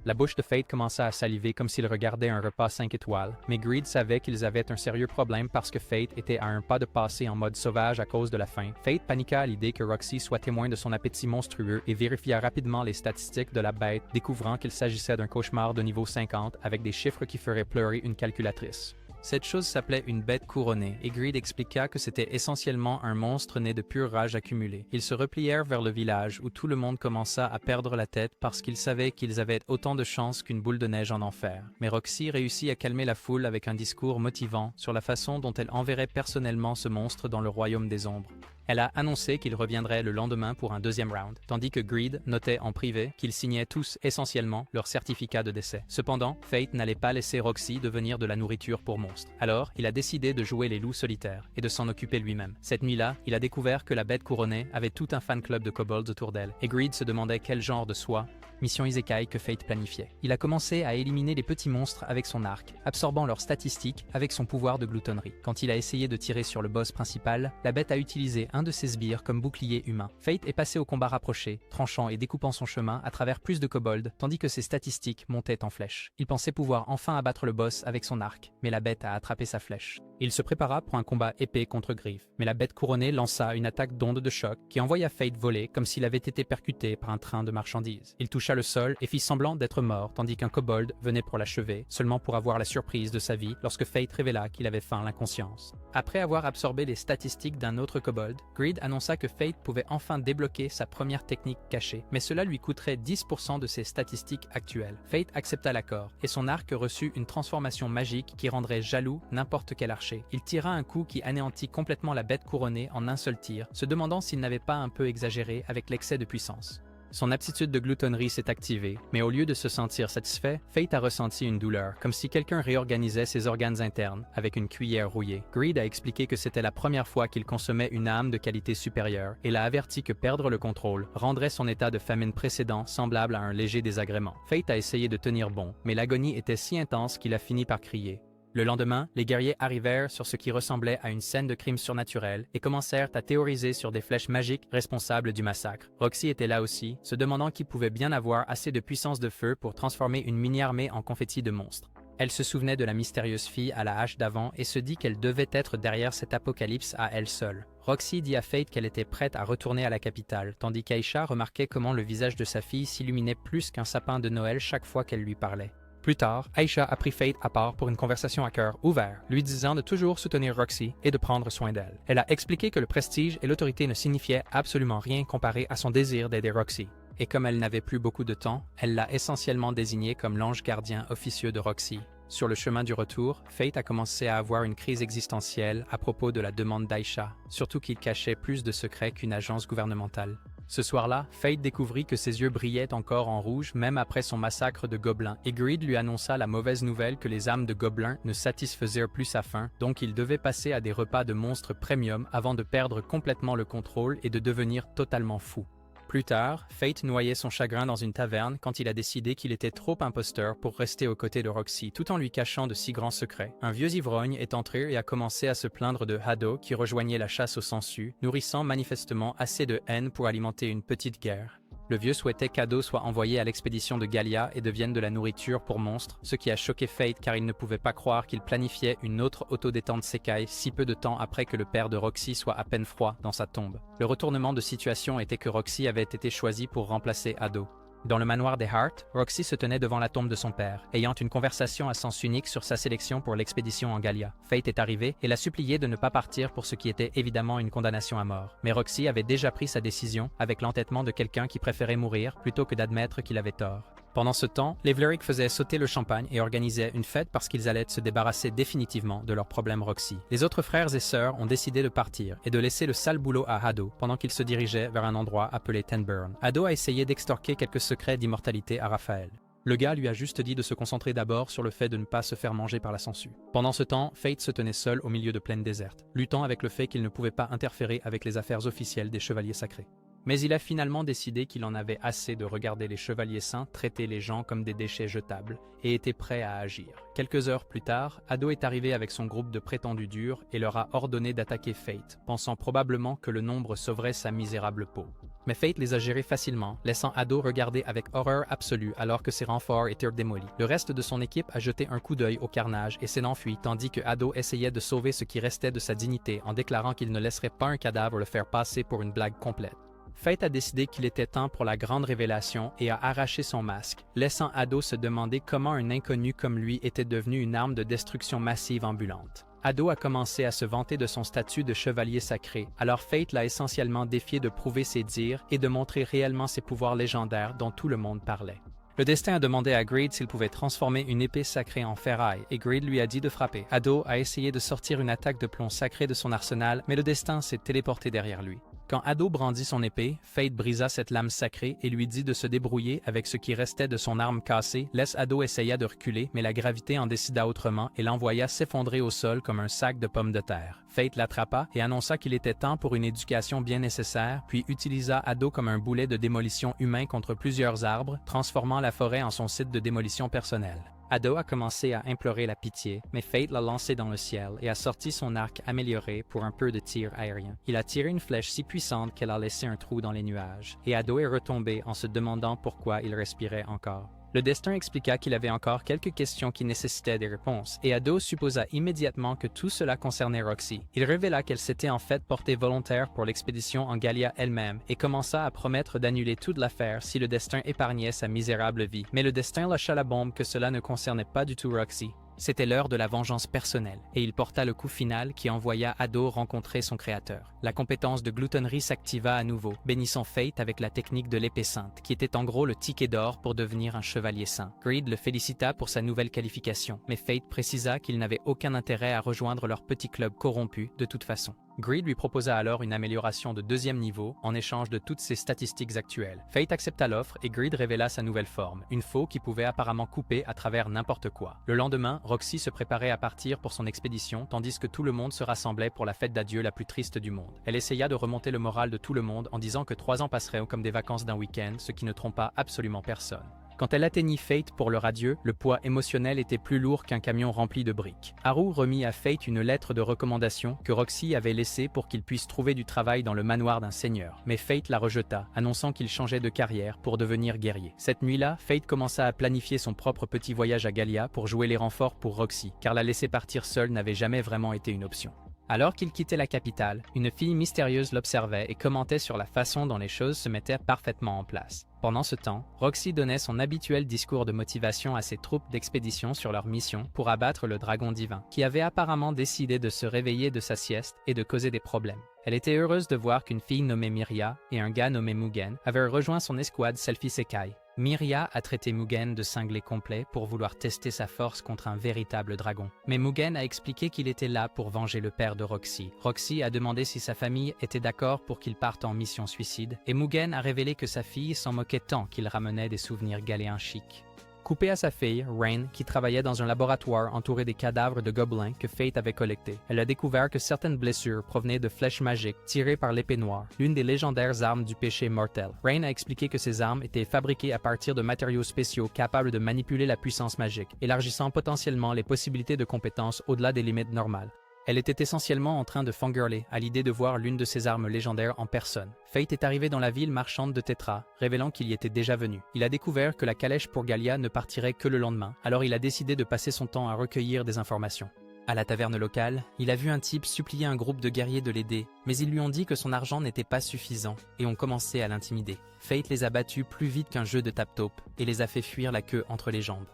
La bouche de Fate commença à saliver comme s'il regardait un repas 5 étoiles, mais Greed savait qu'ils avaient un sérieux problème parce que Fate était à un pas de passer en mode sauvage à cause de la faim. Fate paniqua à l'idée que Roxy soit témoin de son appétit monstrueux et vérifia rapidement les statistiques de la bête, découvrant qu'il s'agissait d'un cauchemar de niveau 50 avec des chiffres qui feraient pleurer une calculatrice. Cette chose s'appelait une bête couronnée, et Greed expliqua que c'était essentiellement un monstre né de pure rage accumulée. Ils se replièrent vers le village où tout le monde commença à perdre la tête parce qu'ils savaient qu'ils avaient autant de chance qu'une boule de neige en enfer. Mais Roxy réussit à calmer la foule avec un discours motivant sur la façon dont elle enverrait personnellement ce monstre dans le royaume des ombres. Elle a annoncé qu'il reviendrait le lendemain pour un deuxième round, tandis que Greed notait en privé qu'ils signaient tous essentiellement leur certificat de décès. Cependant, Fate n'allait pas laisser Roxy devenir de la nourriture pour monstres. Alors, il a décidé de jouer les loups solitaires et de s'en occuper lui-même. Cette nuit-là, il a découvert que la bête couronnée avait tout un fan club de kobolds autour d'elle, et Greed se demandait quel genre de soie, mission Isekai que Fate planifiait. Il a commencé à éliminer les petits monstres avec son arc, absorbant leurs statistiques avec son pouvoir de gloutonnerie. Quand il a essayé de tirer sur le boss principal, la bête a utilisé un de ses sbires comme bouclier humain. Fate est passé au combat rapproché, tranchant et découpant son chemin à travers plus de kobolds, tandis que ses statistiques montaient en flèche. Il pensait pouvoir enfin abattre le boss avec son arc, mais la bête a attrapé sa flèche. Il se prépara pour un combat épée contre Griff, mais la bête couronnée lança une attaque d'onde de choc qui envoya Fate voler comme s'il avait été percuté par un train de marchandises. Il toucha le sol et fit semblant d'être mort, tandis qu'un kobold venait pour l'achever, seulement pour avoir la surprise de sa vie lorsque Fate révéla qu'il avait feint l'inconscience. Après avoir absorbé les statistiques d'un autre kobold, Greed annonça que Fate pouvait enfin débloquer sa première technique cachée, mais cela lui coûterait 10% de ses statistiques actuelles. Fate accepta l'accord, et son arc reçut une transformation magique qui rendrait jaloux n'importe quel archer. Il tira un coup qui anéantit complètement la bête couronnée en un seul tir, se demandant s'il n'avait pas un peu exagéré avec l'excès de puissance. Son aptitude de gloutonnerie s'est activée, mais au lieu de se sentir satisfait, Fate a ressenti une douleur, comme si quelqu'un réorganisait ses organes internes avec une cuillère rouillée. Greed a expliqué que c'était la première fois qu'il consommait une âme de qualité supérieure et l'a averti que perdre le contrôle rendrait son état de famine précédent semblable à un léger désagrément. Fate a essayé de tenir bon, mais l'agonie était si intense qu'il a fini par crier. Le lendemain, les guerriers arrivèrent sur ce qui ressemblait à une scène de crime surnaturel et commencèrent à théoriser sur des flèches magiques responsables du massacre. Roxy était là aussi, se demandant qui pouvait bien avoir assez de puissance de feu pour transformer une mini-armée en confetti de monstres. Elle se souvenait de la mystérieuse fille à la hache d'avant et se dit qu'elle devait être derrière cet apocalypse à elle seule. Roxy dit à Fate qu'elle était prête à retourner à la capitale, tandis qu'Aisha remarquait comment le visage de sa fille s'illuminait plus qu'un sapin de Noël chaque fois qu'elle lui parlait. Plus tard, Aisha a pris Fate à part pour une conversation à cœur ouvert, lui disant de toujours soutenir Roxy et de prendre soin d'elle. Elle a expliqué que le prestige et l'autorité ne signifiaient absolument rien comparé à son désir d'aider Roxy. Et comme elle n'avait plus beaucoup de temps, elle l'a essentiellement désigné comme l'ange gardien officieux de Roxy. Sur le chemin du retour, Fate a commencé à avoir une crise existentielle à propos de la demande d'Aisha, surtout qu'il cachait plus de secrets qu'une agence gouvernementale. Ce soir-là, Fate découvrit que ses yeux brillaient encore en rouge même après son massacre de gobelins, et Greed lui annonça la mauvaise nouvelle que les âmes de gobelins ne satisfaisaient plus sa faim, donc il devait passer à des repas de monstres premium avant de perdre complètement le contrôle et de devenir totalement fou. Plus tard, Fate noyait son chagrin dans une taverne quand il a décidé qu'il était trop imposteur pour rester aux côtés de Roxy tout en lui cachant de si grands secrets. Un vieux ivrogne est entré et a commencé à se plaindre de Hado qui rejoignait la chasse aux sangsues, nourrissant manifestement assez de haine pour alimenter une petite guerre. Le vieux souhaitait qu'Hado soit envoyé à l'expédition de Gallia et devienne de la nourriture pour monstres, ce qui a choqué Fate car il ne pouvait pas croire qu'il planifiait une autre autodétente Sekai si peu de temps après que le père de Roxy soit à peine froid dans sa tombe. Le retournement de situation était que Roxy avait été choisi pour remplacer Hado. Dans le manoir des Hart, Roxy se tenait devant la tombe de son père, ayant une conversation à sens unique sur sa sélection pour l'expédition en Gallia. Fate est arrivé et l'a supplié de ne pas partir pour ce qui était évidemment une condamnation à mort. Mais Roxy avait déjà pris sa décision avec l'entêtement de quelqu'un qui préférait mourir plutôt que d'admettre qu'il avait tort. Pendant ce temps, les Vlerick faisaient sauter le champagne et organisaient une fête parce qu'ils allaient se débarrasser définitivement de leur problème Roxy. Les autres frères et sœurs ont décidé de partir et de laisser le sale boulot à Hado pendant qu'ils se dirigeaient vers un endroit appelé Tenburn. Hado a essayé d'extorquer quelques secrets d'immortalité à Raphaël. Le gars lui a juste dit de se concentrer d'abord sur le fait de ne pas se faire manger par la sangsue. Pendant ce temps, Fate se tenait seul au milieu de plaines désertes, luttant avec le fait qu'il ne pouvait pas interférer avec les affaires officielles des Chevaliers Sacrés. Mais il a finalement décidé qu'il en avait assez de regarder les Chevaliers Saints traiter les gens comme des déchets jetables et était prêt à agir. Quelques heures plus tard, Hado est arrivé avec son groupe de prétendus durs et leur a ordonné d'attaquer Fate, pensant probablement que le nombre sauverait sa misérable peau. Mais Fate les a gérés facilement, laissant Hado regarder avec horreur absolue alors que ses renforts étaient démolis. Le reste de son équipe a jeté un coup d'œil au carnage et s'est enfui tandis que Hado essayait de sauver ce qui restait de sa dignité en déclarant qu'il ne laisserait pas un cadavre le faire passer pour une blague complète. Fate a décidé qu'il était temps pour la grande révélation et a arraché son masque, laissant Hado se demander comment un inconnu comme lui était devenu une arme de destruction massive ambulante. Hado a commencé à se vanter de son statut de chevalier sacré, alors Fate l'a essentiellement défié de prouver ses dires et de montrer réellement ses pouvoirs légendaires dont tout le monde parlait. Le destin a demandé à Greed s'il pouvait transformer une épée sacrée en ferraille, et Greed lui a dit de frapper. Hado a essayé de sortir une attaque de plomb sacré de son arsenal, mais le destin s'est téléporté derrière lui. Quand Hado brandit son épée, Fate brisa cette lame sacrée et lui dit de se débrouiller avec ce qui restait de son arme cassée. Hado essaya de reculer, mais la gravité en décida autrement et l'envoya s'effondrer au sol comme un sac de pommes de terre. Fate l'attrapa et annonça qu'il était temps pour une éducation bien nécessaire, puis utilisa Hado comme un boulet de démolition humain contre plusieurs arbres, transformant la forêt en son site de démolition personnelle. Hado a commencé à implorer la pitié, mais Fate l'a lancé dans le ciel et a sorti son arc amélioré pour un peu de tir aérien. Il a tiré une flèche si puissante qu'elle a laissé un trou dans les nuages, et Hado est retombé en se demandant pourquoi il respirait encore. Le destin expliqua qu'il avait encore quelques questions qui nécessitaient des réponses, et Hado supposa immédiatement que tout cela concernait Roxy. Il révéla qu'elle s'était en fait portée volontaire pour l'expédition en Gallia elle-même, et commença à promettre d'annuler toute l'affaire si le destin épargnait sa misérable vie. Mais le destin lâcha la bombe que cela ne concernait pas du tout Roxy. C'était l'heure de la vengeance personnelle, et il porta le coup final qui envoya Hado rencontrer son créateur. La compétence de gloutonnerie s'activa à nouveau, bénissant Fate avec la technique de l'épée sainte, qui était en gros le ticket d'or pour devenir un chevalier saint. Greed le félicita pour sa nouvelle qualification, mais Fate précisa qu'il n'avait aucun intérêt à rejoindre leur petit club corrompu de toute façon. Greed lui proposa alors une amélioration de 2e niveau en échange de toutes ses statistiques actuelles. Fate accepta l'offre et Greed révéla sa nouvelle forme, une faux qui pouvait apparemment couper à travers n'importe quoi. Le lendemain, Roxy se préparait à partir pour son expédition tandis que tout le monde se rassemblait pour la fête d'adieu la plus triste du monde. Elle essaya de remonter le moral de tout le monde en disant que 3 ans passeraient comme des vacances d'un week-end, ce qui ne trompa absolument personne. Quand elle atteignit Fate pour leur adieu, le poids émotionnel était plus lourd qu'un camion rempli de briques. Haru remit à Fate une lettre de recommandation que Roxy avait laissée pour qu'il puisse trouver du travail dans le manoir d'un seigneur. Mais Fate la rejeta, annonçant qu'il changeait de carrière pour devenir guerrier. Cette nuit-là, Fate commença à planifier son propre petit voyage à Gallia pour jouer les renforts pour Roxy, car la laisser partir seule n'avait jamais vraiment été une option. Alors qu'il quittait la capitale, une fille mystérieuse l'observait et commentait sur la façon dont les choses se mettaient parfaitement en place. Pendant ce temps, Roxy donnait son habituel discours de motivation à ses troupes d'expédition sur leur mission pour abattre le dragon divin, qui avait apparemment décidé de se réveiller de sa sieste et de causer des problèmes. Elle était heureuse de voir qu'une fille nommée Miria et un gars nommé Mugen avaient rejoint son escouade Selfie Sekai. Miria a traité Mugen de cinglé complet pour vouloir tester sa force contre un véritable dragon. Mais Mugen a expliqué qu'il était là pour venger le père de Roxy. Roxy a demandé si sa famille était d'accord pour qu'il parte en mission suicide, et Mugen a révélé que sa fille s'en moquait tant qu'il ramenait des souvenirs galéens chics. Coupé à sa fille, Rain, qui travaillait dans un laboratoire entouré des cadavres de gobelins que Fate avait collectés. Elle a découvert que certaines blessures provenaient de flèches magiques tirées par l'épée noire, l'une des légendaires armes du péché mortel. Rain a expliqué que ces armes étaient fabriquées à partir de matériaux spéciaux capables de manipuler la puissance magique, élargissant potentiellement les possibilités de compétences au-delà des limites normales. Elle était essentiellement en train de fangirler à l'idée de voir l'une de ses armes légendaires en personne. Fate est arrivé dans la ville marchande de Tetra, révélant qu'il y était déjà venu. Il a découvert que la calèche pour Gallia ne partirait que le lendemain, alors il a décidé de passer son temps à recueillir des informations. À la taverne locale, il a vu un type supplier un groupe de guerriers de l'aider, mais ils lui ont dit que son argent n'était pas suffisant et ont commencé à l'intimider. Fate les a battus plus vite qu'un jeu de tap-taupe et les a fait fuir la queue entre les jambes.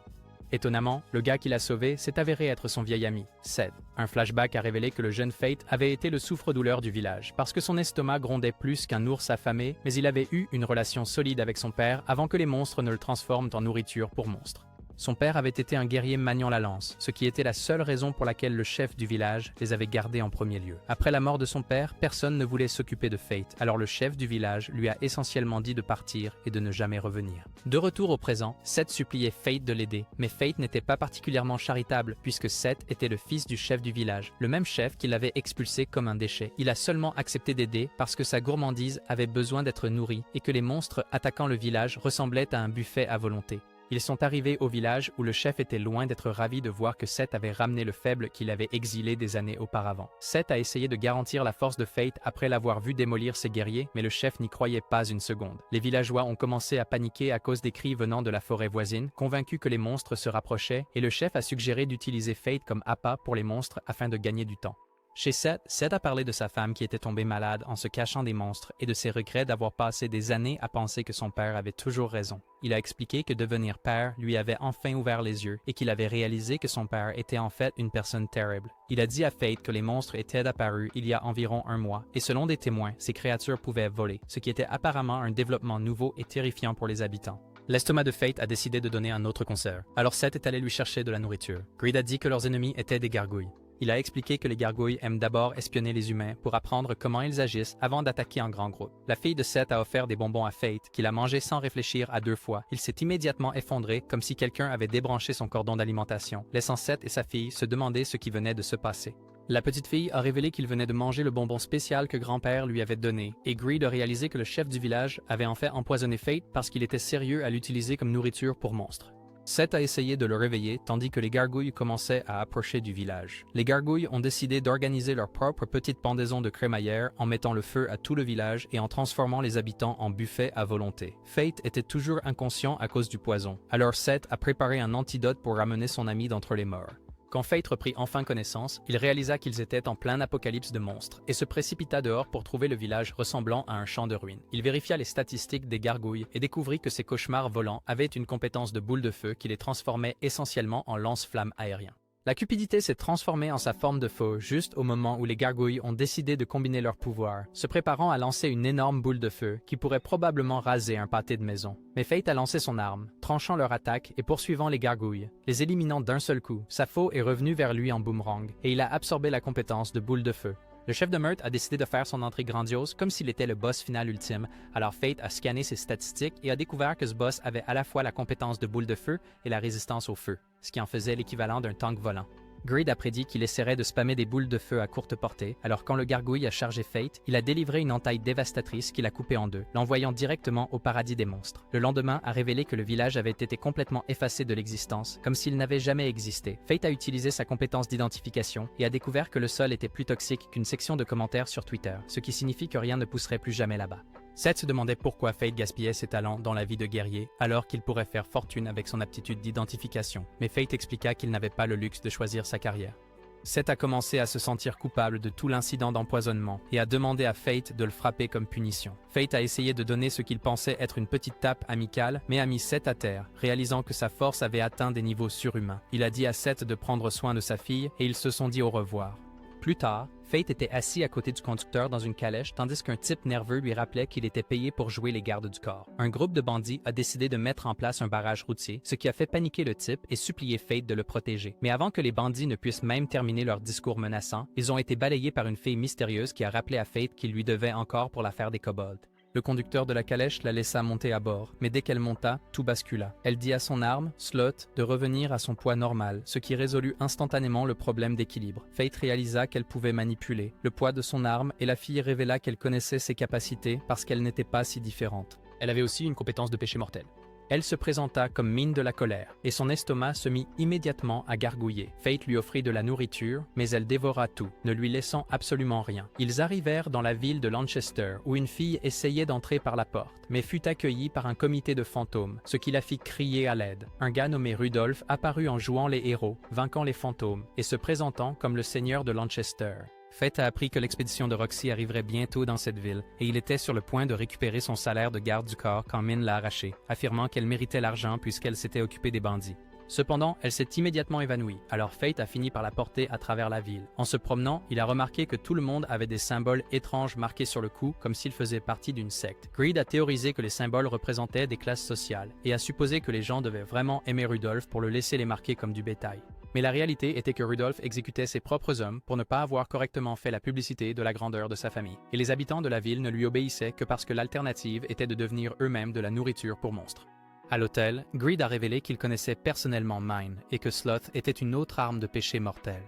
Étonnamment, le gars qui l'a sauvé s'est avéré être son vieil ami, Seth. Un flashback a révélé que le jeune Fate avait été le souffre-douleur du village, parce que son estomac grondait plus qu'un ours affamé, mais il avait eu une relation solide avec son père avant que les monstres ne le transforment en nourriture pour monstres. Son père avait été un guerrier maniant la lance, ce qui était la seule raison pour laquelle le chef du village les avait gardés en premier lieu. Après la mort de son père, personne ne voulait s'occuper de Fate, alors le chef du village lui a essentiellement dit de partir et de ne jamais revenir. De retour au présent, Seth suppliait Fate de l'aider, mais Fate n'était pas particulièrement charitable puisque Seth était le fils du chef du village, le même chef qui l'avait expulsé comme un déchet. Il a seulement accepté d'aider parce que sa gourmandise avait besoin d'être nourrie et que les monstres attaquant le village ressemblaient à un buffet à volonté. Ils sont arrivés au village où le chef était loin d'être ravi de voir que Seth avait ramené le faible qu'il avait exilé des années auparavant. Seth a essayé de garantir la force de Fate après l'avoir vu démolir ses guerriers, mais le chef n'y croyait pas une seconde. Les villageois ont commencé à paniquer à cause des cris venant de la forêt voisine, convaincus que les monstres se rapprochaient, et le chef a suggéré d'utiliser Fate comme appât pour les monstres afin de gagner du temps. Chez Seth, Seth a parlé de sa femme qui était tombée malade en se cachant des monstres et de ses regrets d'avoir passé des années à penser que son père avait toujours raison. Il a expliqué que devenir père lui avait enfin ouvert les yeux et qu'il avait réalisé que son père était en fait une personne terrible. Il a dit à Fate que les monstres étaient apparus il y a environ un mois et selon des témoins, ces créatures pouvaient voler, ce qui était apparemment un développement nouveau et terrifiant pour les habitants. L'estomac de Fate a décidé de donner un autre concert. Alors Seth est allé lui chercher de la nourriture. Greed a dit que leurs ennemis étaient des gargouilles. Il a expliqué que les gargouilles aiment d'abord espionner les humains pour apprendre comment ils agissent avant d'attaquer en grand groupe. La fille de Seth a offert des bonbons à Fate, qu'il a mangé sans réfléchir à 2 fois. Il s'est immédiatement effondré comme si quelqu'un avait débranché son cordon d'alimentation, laissant Seth et sa fille se demander ce qui venait de se passer. La petite fille a révélé qu'il venait de manger le bonbon spécial que grand-père lui avait donné, et Greed a réalisé que le chef du village avait en fait empoisonné Fate parce qu'il était sérieux à l'utiliser comme nourriture pour monstres. Seth a essayé de le réveiller tandis que les gargouilles commençaient à approcher du village. Les gargouilles ont décidé d'organiser leur propre petite pendaison de crémaillère en mettant le feu à tout le village et en transformant les habitants en buffets à volonté. Fate était toujours inconscient à cause du poison, alors Seth a préparé un antidote pour ramener son ami d'entre les morts. Quand Fate reprit enfin connaissance, il réalisa qu'ils étaient en plein apocalypse de monstres et se précipita dehors pour trouver le village ressemblant à un champ de ruines. Il vérifia les statistiques des gargouilles et découvrit que ces cauchemars volants avaient une compétence de boule de feu qui les transformait essentiellement en lance-flammes aériens. La cupidité s'est transformée en sa forme de feu juste au moment où les gargouilles ont décidé de combiner leurs pouvoirs, se préparant à lancer une énorme boule de feu qui pourrait probablement raser un pâté de maison. Mais Fate a lancé son arme, tranchant leur attaque et poursuivant les gargouilles. Les éliminant d'un seul coup, sa faux est revenue vers lui en boomerang et il a absorbé la compétence de boule de feu. Le chef de meurtre a décidé de faire son entrée grandiose comme s'il était le boss final ultime, alors Fate a scanné ses statistiques et a découvert que ce boss avait à la fois la compétence de boule de feu et la résistance au feu, ce qui en faisait l'équivalent d'un tank volant. Greed a prédit qu'il essaierait de spammer des boules de feu à courte portée, alors quand le gargouille a chargé Fate, il a délivré une entaille dévastatrice qui l'a coupé en deux, l'envoyant directement au paradis des monstres. Le lendemain a révélé que le village avait été complètement effacé de l'existence, comme s'il n'avait jamais existé. Fate a utilisé sa compétence d'identification et a découvert que le sol était plus toxique qu'une section de commentaires sur Twitter, ce qui signifie que rien ne pousserait plus jamais là-bas. Seth se demandait pourquoi Fate gaspillait ses talents dans la vie de guerrier alors qu'il pourrait faire fortune avec son aptitude d'identification, mais Fate expliqua qu'il n'avait pas le luxe de choisir sa carrière. Seth a commencé à se sentir coupable de tout l'incident d'empoisonnement et a demandé à Fate de le frapper comme punition. Fate a essayé de donner ce qu'il pensait être une petite tape amicale, mais a mis Seth à terre, réalisant que sa force avait atteint des niveaux surhumains. Il a dit à Seth de prendre soin de sa fille et ils se sont dit au revoir. Plus tard, Fate était assis à côté du conducteur dans une calèche tandis qu'un type nerveux lui rappelait qu'il était payé pour jouer les gardes du corps. Un groupe de bandits a décidé de mettre en place un barrage routier, ce qui a fait paniquer le type et supplier Fate de le protéger. Mais avant que les bandits ne puissent même terminer leur discours menaçant, ils ont été balayés par une fille mystérieuse qui a rappelé à Fate qu'il lui devait encore pour l'affaire des kobolds. Le conducteur de la calèche la laissa monter à bord, mais dès qu'elle monta, tout bascula. Elle dit à son arme, Slot, de revenir à son poids normal, ce qui résolut instantanément le problème d'équilibre. Fate réalisa qu'elle pouvait manipuler le poids de son arme et la fille révéla qu'elle connaissait ses capacités parce qu'elle n'était pas si différente. Elle avait aussi une compétence de péché mortel. Elle se présenta comme mine de la colère, et son estomac se mit immédiatement à gargouiller. Fate lui offrit de la nourriture, mais elle dévora tout, ne lui laissant absolument rien. Ils arrivèrent dans la ville de Lanchester, où une fille essayait d'entrer par la porte, mais fut accueillie par un comité de fantômes, ce qui la fit crier à l'aide. Un gars nommé Rudolph apparut en jouant les héros, vainquant les fantômes, et se présentant comme le seigneur de Lanchester. Fate a appris que l'expédition de Roxy arriverait bientôt dans cette ville, et il était sur le point de récupérer son salaire de garde du corps quand Min l'a arraché, affirmant qu'elle méritait l'argent puisqu'elle s'était occupée des bandits. Cependant, elle s'est immédiatement évanouie, alors Fate a fini par la porter à travers la ville. En se promenant, il a remarqué que tout le monde avait des symboles étranges marqués sur le cou, comme s'ils faisaient partie d'une secte. Greed a théorisé que les symboles représentaient des classes sociales, et a supposé que les gens devaient vraiment aimer Rudolph pour le laisser les marquer comme du bétail. Mais la réalité était que Rudolph exécutait ses propres hommes pour ne pas avoir correctement fait la publicité de la grandeur de sa famille. Et les habitants de la ville ne lui obéissaient que parce que l'alternative était de devenir eux-mêmes de la nourriture pour monstres. À l'hôtel, Greed a révélé qu'il connaissait personnellement Mine et que Sloth était une autre arme de péché mortel.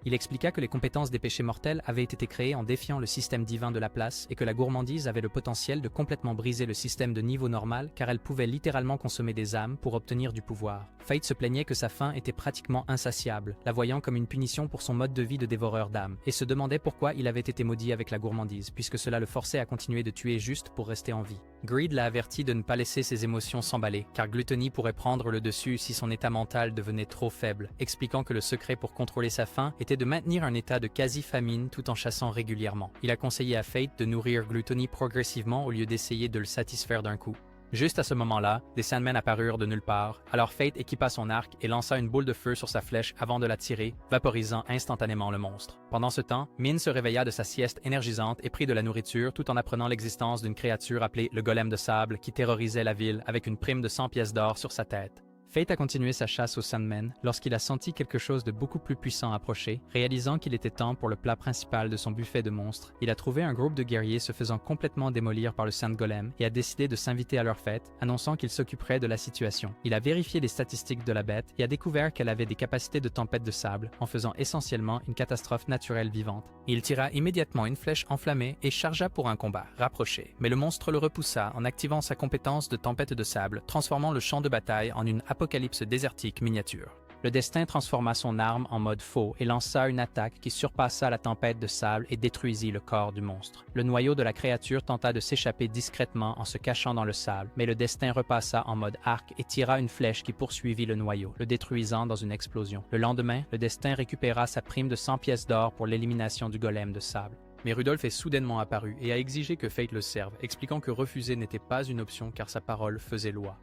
Il expliqua que les compétences des péchés mortels avaient été créées en défiant le système divin de la place et que la gourmandise avait le potentiel de complètement briser le système de niveau normal car elle pouvait littéralement consommer des âmes pour obtenir du pouvoir. Fate se plaignait que sa faim était pratiquement insatiable, la voyant comme une punition pour son mode de vie de dévoreur d'âmes, et se demandait pourquoi il avait été maudit avec la gourmandise, puisque cela le forçait à continuer de tuer juste pour rester en vie. Greed l'a averti de ne pas laisser ses émotions s'emballer, car gluttony pourrait prendre le dessus si son état mental devenait trop faible, expliquant que le secret pour contrôler sa faim était de maintenir un état de quasi-famine tout en chassant régulièrement. Il a conseillé à Fate de nourrir gluttony progressivement au lieu d'essayer de le satisfaire d'un coup. Juste à ce moment-là, des Sandmen apparurent de nulle part, alors Fate équipa son arc et lança une boule de feu sur sa flèche avant de la tirer, vaporisant instantanément le monstre. Pendant ce temps, Min se réveilla de sa sieste énergisante et prit de la nourriture tout en apprenant l'existence d'une créature appelée le golem de sable qui terrorisait la ville avec une prime de 100 pièces d'or sur sa tête. Fate a continué sa chasse aux Sandmen lorsqu'il a senti quelque chose de beaucoup plus puissant approcher. Réalisant qu'il était temps pour le plat principal de son buffet de monstres, il a trouvé un groupe de guerriers se faisant complètement démolir par le Sand Golem et a décidé de s'inviter à leur fête, annonçant qu'il s'occuperait de la situation. Il a vérifié les statistiques de la bête et a découvert qu'elle avait des capacités de tempête de sable, en faisant essentiellement une catastrophe naturelle vivante. Il tira immédiatement une flèche enflammée et chargea pour un combat rapproché, mais le monstre le repoussa en activant sa compétence de tempête de sable, transformant le champ de bataille en une apocalypse désertique miniature. Le destin transforma son arme en mode faux et lança une attaque qui surpassa la tempête de sable et détruisit le corps du monstre. Le noyau de la créature tenta de s'échapper discrètement en se cachant dans le sable, mais le destin repassa en mode arc et tira une flèche qui poursuivit le noyau, le détruisant dans une explosion. Le lendemain, le destin récupéra sa prime de 100 pièces d'or pour l'élimination du golem de sable. Mais Rudolph est soudainement apparu et a exigé que Fate le serve, expliquant que refuser n'était pas une option car sa parole faisait loi.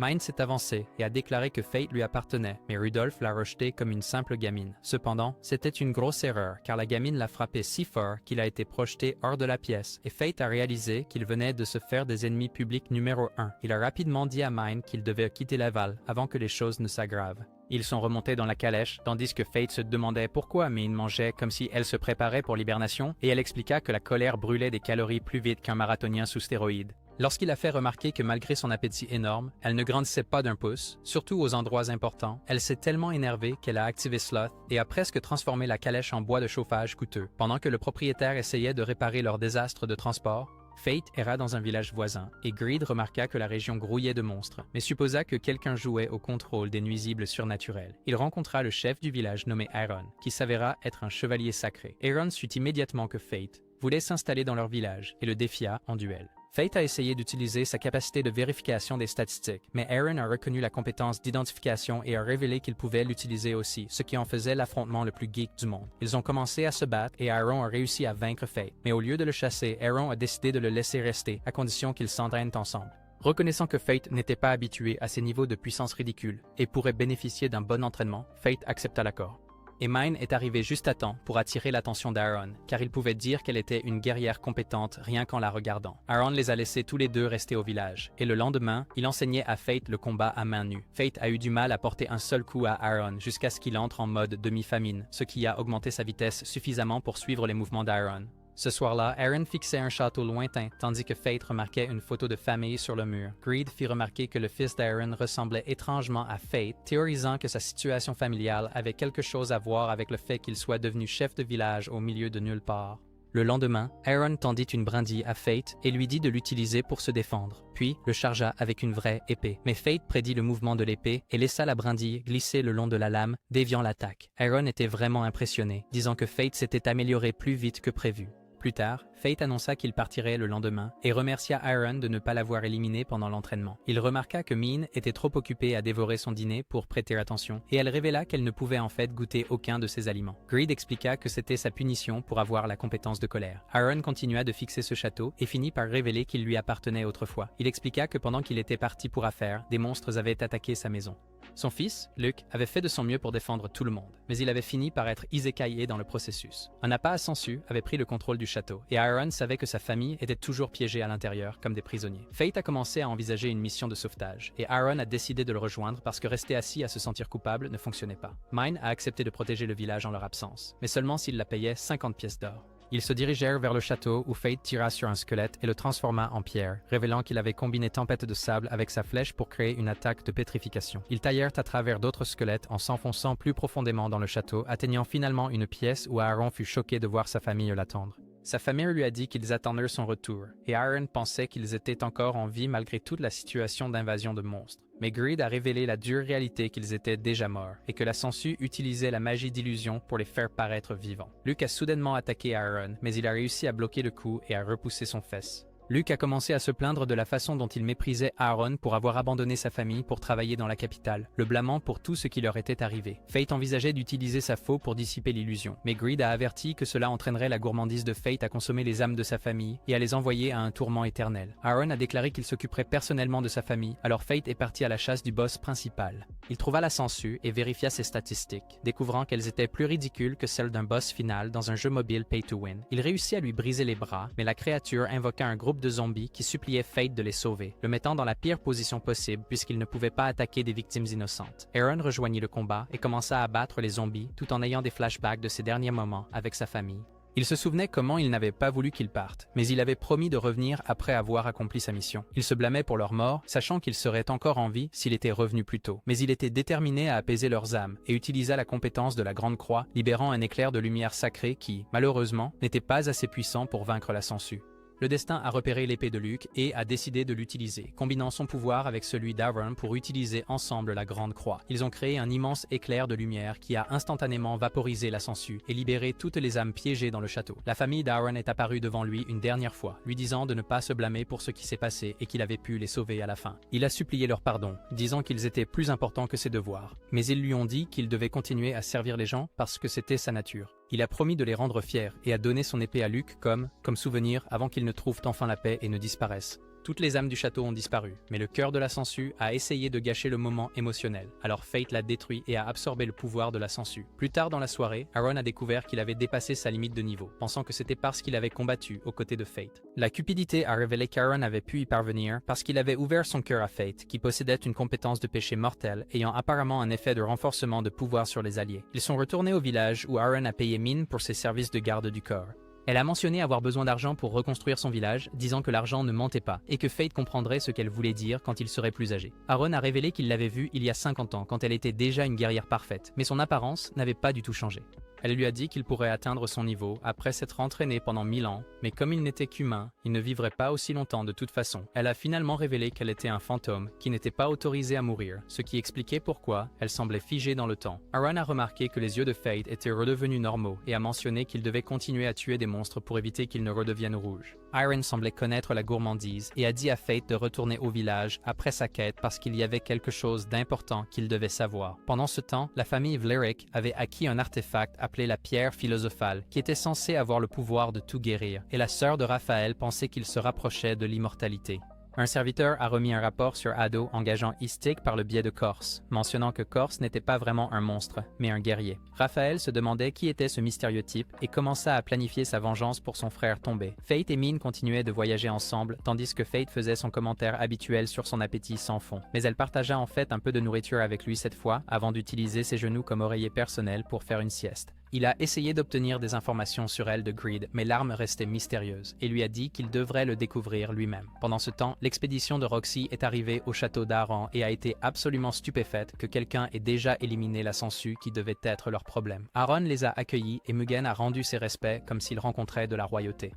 Mine s'est avancé et a déclaré que Fate lui appartenait, mais Rudolph l'a rejeté comme une simple gamine. Cependant, c'était une grosse erreur, car la gamine l'a frappé si fort qu'il a été projeté hors de la pièce, et Fate a réalisé qu'il venait de se faire des ennemis publics numéro 1. Il a rapidement dit à Mine qu'il devait quitter Laval avant que les choses ne s'aggravent. Ils sont remontés dans la calèche, tandis que Fate se demandait pourquoi Min mangeait comme si elle se préparait pour l'hibernation, et elle expliqua que la colère brûlait des calories plus vite qu'un marathonien sous stéroïdes. Lorsqu'il a fait remarquer que malgré son appétit énorme, elle ne grandissait pas d'un pouce, surtout aux endroits importants, elle s'est tellement énervée qu'elle a activé Sloth et a presque transformé la calèche en bois de chauffage coûteux. Pendant que le propriétaire essayait de réparer leur désastre de transport, Fate erra dans un village voisin, et Greed remarqua que la région grouillait de monstres, mais supposa que quelqu'un jouait au contrôle des nuisibles surnaturels. Il rencontra le chef du village nommé Aaron, qui s'avéra être un chevalier sacré. Aaron sut immédiatement que Fate voulait s'installer dans leur village et le défia en duel. Fate a essayé d'utiliser sa capacité de vérification des statistiques, mais Aaron a reconnu la compétence d'identification et a révélé qu'il pouvait l'utiliser aussi, ce qui en faisait l'affrontement le plus geek du monde. Ils ont commencé à se battre et Aaron a réussi à vaincre Fate, mais au lieu de le chasser, Aaron a décidé de le laisser rester, à condition qu'ils s'entraînent ensemble. Reconnaissant que Fate n'était pas habitué à ces niveaux de puissance ridicules et pourrait bénéficier d'un bon entraînement, Fate accepta l'accord. Et Mine est arrivée juste à temps pour attirer l'attention d'Aaron, car il pouvait dire qu'elle était une guerrière compétente rien qu'en la regardant. Aaron les a laissés tous les deux rester au village, et le lendemain, il enseignait à Fate le combat à main nue. Fate a eu du mal à porter un seul coup à Aaron jusqu'à ce qu'il entre en mode demi-famine, ce qui a augmenté sa vitesse suffisamment pour suivre les mouvements d'Aaron. Ce soir-là, Aaron fixait un château lointain, tandis que Fate remarquait une photo de famille sur le mur. Greed fit remarquer que le fils d'Aaron ressemblait étrangement à Fate, théorisant que sa situation familiale avait quelque chose à voir avec le fait qu'il soit devenu chef de village au milieu de nulle part. Le lendemain, Aaron tendit une brindille à Fate et lui dit de l'utiliser pour se défendre, puis le chargea avec une vraie épée. Mais Fate prédit le mouvement de l'épée et laissa la brindille glisser le long de la lame, déviant l'attaque. Aaron était vraiment impressionné, disant que Fate s'était amélioré plus vite que prévu. Plus tard, Fate annonça qu'il partirait le lendemain et remercia Aaron de ne pas l'avoir éliminé pendant l'entraînement. Il remarqua que Min était trop occupée à dévorer son dîner pour prêter attention et elle révéla qu'elle ne pouvait en fait goûter aucun de ses aliments. Greed expliqua que c'était sa punition pour avoir la compétence de colère. Aaron continua de fixer ce château et finit par révéler qu'il lui appartenait autrefois. Il expliqua que pendant qu'il était parti pour affaires, des monstres avaient attaqué sa maison. Son fils, Luke, avait fait de son mieux pour défendre tout le monde, mais il avait fini par être isekaié dans le processus. Un appât sensu avait pris le contrôle du château, et Aaron savait que sa famille était toujours piégée à l'intérieur comme des prisonniers. Fate a commencé à envisager une mission de sauvetage, et Aaron a décidé de le rejoindre parce que rester assis à se sentir coupable ne fonctionnait pas. Mine a accepté de protéger le village en leur absence, mais seulement s'il la payait 50 pièces d'or. Ils se dirigèrent vers le château où Fate tira sur un squelette et le transforma en pierre, révélant qu'il avait combiné tempête de sable avec sa flèche pour créer une attaque de pétrification. Ils taillèrent à travers d'autres squelettes en s'enfonçant plus profondément dans le château, atteignant finalement une pièce où Aaron fut choqué de voir sa famille l'attendre. Sa famille lui a dit qu'ils attendaient son retour, et Aaron pensait qu'ils étaient encore en vie malgré toute la situation d'invasion de monstres. Mais Greed a révélé la dure réalité qu'ils étaient déjà morts, et que la sangsue utilisait la magie d'illusion pour les faire paraître vivants. Luke a soudainement attaqué Aaron, mais il a réussi à bloquer le coup et à repousser son fesse. Luke a commencé à se plaindre de la façon dont il méprisait Aaron pour avoir abandonné sa famille pour travailler dans la capitale, le blâmant pour tout ce qui leur était arrivé. Fate envisageait d'utiliser sa faux pour dissiper l'illusion, mais Greed a averti que cela entraînerait la gourmandise de Fate à consommer les âmes de sa famille et à les envoyer à un tourment éternel. Aaron a déclaré qu'il s'occuperait personnellement de sa famille, alors Fate est parti à la chasse du boss principal. Il trouva la sangsue et vérifia ses statistiques, découvrant qu'elles étaient plus ridicules que celles d'un boss final dans un jeu mobile pay to win. Il réussit à lui briser les bras, mais la créature invoqua un groupe de zombies qui suppliaient Fate de les sauver, le mettant dans la pire position possible puisqu'il ne pouvait pas attaquer des victimes innocentes. Aaron rejoignit le combat et commença à abattre les zombies tout en ayant des flashbacks de ses derniers moments avec sa famille. Il se souvenait comment il n'avait pas voulu qu'ils partent, mais il avait promis de revenir après avoir accompli sa mission. Il se blâmait pour leur mort, sachant qu'ils seraient encore en vie s'il était revenu plus tôt. Mais il était déterminé à apaiser leurs âmes et utilisa la compétence de la Grande Croix, libérant un éclair de lumière sacrée qui, malheureusement, n'était pas assez puissant pour vaincre la sangsue. Le destin a repéré l'épée de Luke et a décidé de l'utiliser, combinant son pouvoir avec celui d'Aaron pour utiliser ensemble la Grande Croix. Ils ont créé un immense éclair de lumière qui a instantanément vaporisé la sangsue et libéré toutes les âmes piégées dans le château. La famille d'Aaron est apparue devant lui une dernière fois, lui disant de ne pas se blâmer pour ce qui s'est passé et qu'il avait pu les sauver à la fin. Il a supplié leur pardon, disant qu'ils étaient plus importants que ses devoirs. Mais ils lui ont dit qu'il devait continuer à servir les gens parce que c'était sa nature. Il a promis de les rendre fiers et a donné son épée à Luke comme souvenir avant qu'ils ne trouvent enfin la paix et ne disparaissent. Tout Toutes les âmes du château ont disparu, mais le cœur de la sangsue a essayé de gâcher le moment émotionnel. Alors Fate l'a détruit et a absorbé le pouvoir de la sangsue. Plus tard dans la soirée, Aaron a découvert qu'il avait dépassé sa limite de niveau, pensant que c'était parce qu'il avait combattu aux côtés de Fate. La cupidité a révélé qu'Aaron avait pu y parvenir parce qu'il avait ouvert son cœur à Fate, qui possédait une compétence de péché mortel, ayant apparemment un effet de renforcement de pouvoir sur les alliés. Ils sont retournés au village où Aaron a payé Min pour ses services de garde du corps. Elle a mentionné avoir besoin d'argent pour reconstruire son village, disant que l'argent ne mentait pas, et que Fate comprendrait ce qu'elle voulait dire quand il serait plus âgé. Aaron a révélé qu'il l'avait vue il y a 50 ans, quand elle était déjà une guerrière parfaite, mais son apparence n'avait pas du tout changé. Elle lui a dit qu'il pourrait atteindre son niveau après s'être entraîné pendant 1000 ans, mais comme il n'était qu'humain, il ne vivrait pas aussi longtemps de toute façon. Elle a finalement révélé qu'elle était un fantôme qui n'était pas autorisé à mourir, ce qui expliquait pourquoi elle semblait figée dans le temps. Aaron a remarqué que les yeux de Fate étaient redevenus normaux et a mentionné qu'il devait continuer à tuer des monstres pour éviter qu'ils ne redeviennent rouges. Aaron semblait connaître la gourmandise et a dit à Fate de retourner au village après sa quête parce qu'il y avait quelque chose d'important qu'il devait savoir. Pendant ce temps, la famille Vlerick avait acquis un artefact appelé la pierre philosophale, qui était censé avoir le pouvoir de tout guérir, et la sœur de Raphaël pensait qu'il se rapprochait de l'immortalité. Un serviteur a remis un rapport sur Ado engageant Istik par le biais de Corse, mentionnant que Corse n'était pas vraiment un monstre, mais un guerrier. Raphaël se demandait qui était ce mystérieux type et commença à planifier sa vengeance pour son frère tombé. Fate et Min continuaient de voyager ensemble, tandis que Fate faisait son commentaire habituel sur son appétit sans fond. Mais elle partagea en fait un peu de nourriture avec lui cette fois, avant d'utiliser ses genoux comme oreiller personnel pour faire une sieste. Il a essayé d'obtenir des informations sur elle de Greed, mais l'arme restait mystérieuse, et lui a dit qu'il devrait le découvrir lui-même. Pendant ce temps, l'expédition de Roxy est arrivée au château d'Aran et a été absolument stupéfaite que quelqu'un ait déjà éliminé la sangsue qui devait être leur problème. Aaron les a accueillis et Mugen a rendu ses respects comme s'il rencontrait de la royauté.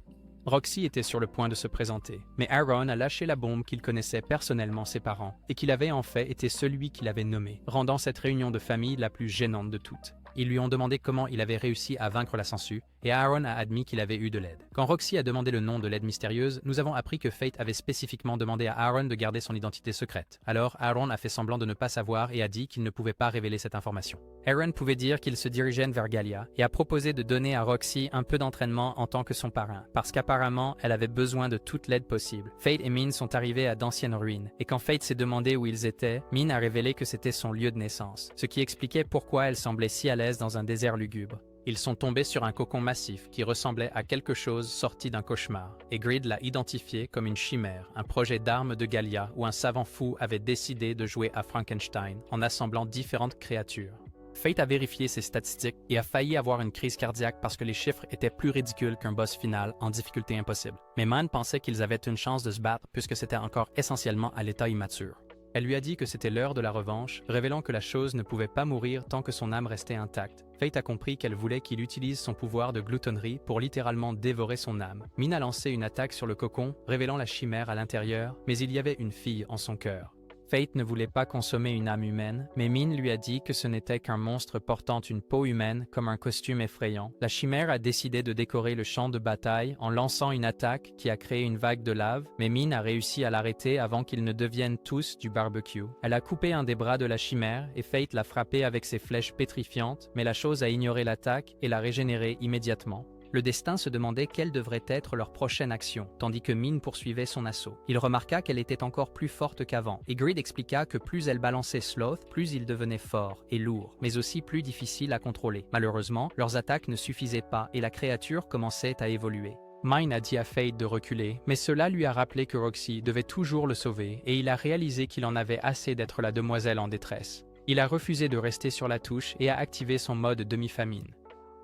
Roxy était sur le point de se présenter, mais Aaron a lâché la bombe qu'il connaissait personnellement ses parents, et qu'il avait en fait été celui qui l'avait nommé, rendant cette réunion de famille la plus gênante de toutes. Ils lui ont demandé comment il avait réussi à vaincre la sangsue, et Aaron a admis qu'il avait eu de l'aide. Quand Roxy a demandé le nom de l'aide mystérieuse, nous avons appris que Fate avait spécifiquement demandé à Aaron de garder son identité secrète. Alors Aaron a fait semblant de ne pas savoir et a dit qu'il ne pouvait pas révéler cette information. Aaron pouvait dire qu'il se dirigeait vers Galia et a proposé de donner à Roxy un peu d'entraînement en tant que son parrain, parce qu'apparemment elle avait besoin de toute l'aide possible. Fate et Min sont arrivés à d'anciennes ruines, et quand Fate s'est demandé où ils étaient, Min a révélé que c'était son lieu de naissance, ce qui expliquait pourquoi elle semblait si à l'aise dans un désert lugubre. Ils sont tombés sur un cocon massif qui ressemblait à quelque chose sorti d'un cauchemar, et Greed l'a identifié comme une chimère, un projet d'armes de Galia où un savant fou avait décidé de jouer à Frankenstein en assemblant différentes créatures. Fate a vérifié ses statistiques et a failli avoir une crise cardiaque parce que les chiffres étaient plus ridicules qu'un boss final en difficulté impossible. Mais Man pensait qu'ils avaient une chance de se battre puisque c'était encore essentiellement à l'état immature. Elle lui a dit que c'était l'heure de la revanche, révélant que la chose ne pouvait pas mourir tant que son âme restait intacte. Fate a compris qu'elle voulait qu'il utilise son pouvoir de gloutonnerie pour littéralement dévorer son âme. Min a lancé une attaque sur le cocon, révélant la chimère à l'intérieur, mais il y avait une fille en son cœur. Fate ne voulait pas consommer une âme humaine, mais Min lui a dit que ce n'était qu'un monstre portant une peau humaine comme un costume effrayant. La chimère a décidé de décorer le champ de bataille en lançant une attaque qui a créé une vague de lave, mais Min a réussi à l'arrêter avant qu'ils ne deviennent tous du barbecue. Elle a coupé un des bras de la chimère et Fate l'a frappé avec ses flèches pétrifiantes, mais la chose a ignoré l'attaque et l'a régénérée immédiatement. Le destin se demandait quelle devrait être leur prochaine action, tandis que Min poursuivait son assaut. Il remarqua qu'elle était encore plus forte qu'avant, et Greed expliqua que plus elle balançait Sloth, plus il devenait fort et lourd, mais aussi plus difficile à contrôler. Malheureusement, leurs attaques ne suffisaient pas et la créature commençait à évoluer. Mine a dit à Fate de reculer, mais cela lui a rappelé que Roxy devait toujours le sauver, et il a réalisé qu'il en avait assez d'être la demoiselle en détresse. Il a refusé de rester sur la touche et a activé son mode demi-famine.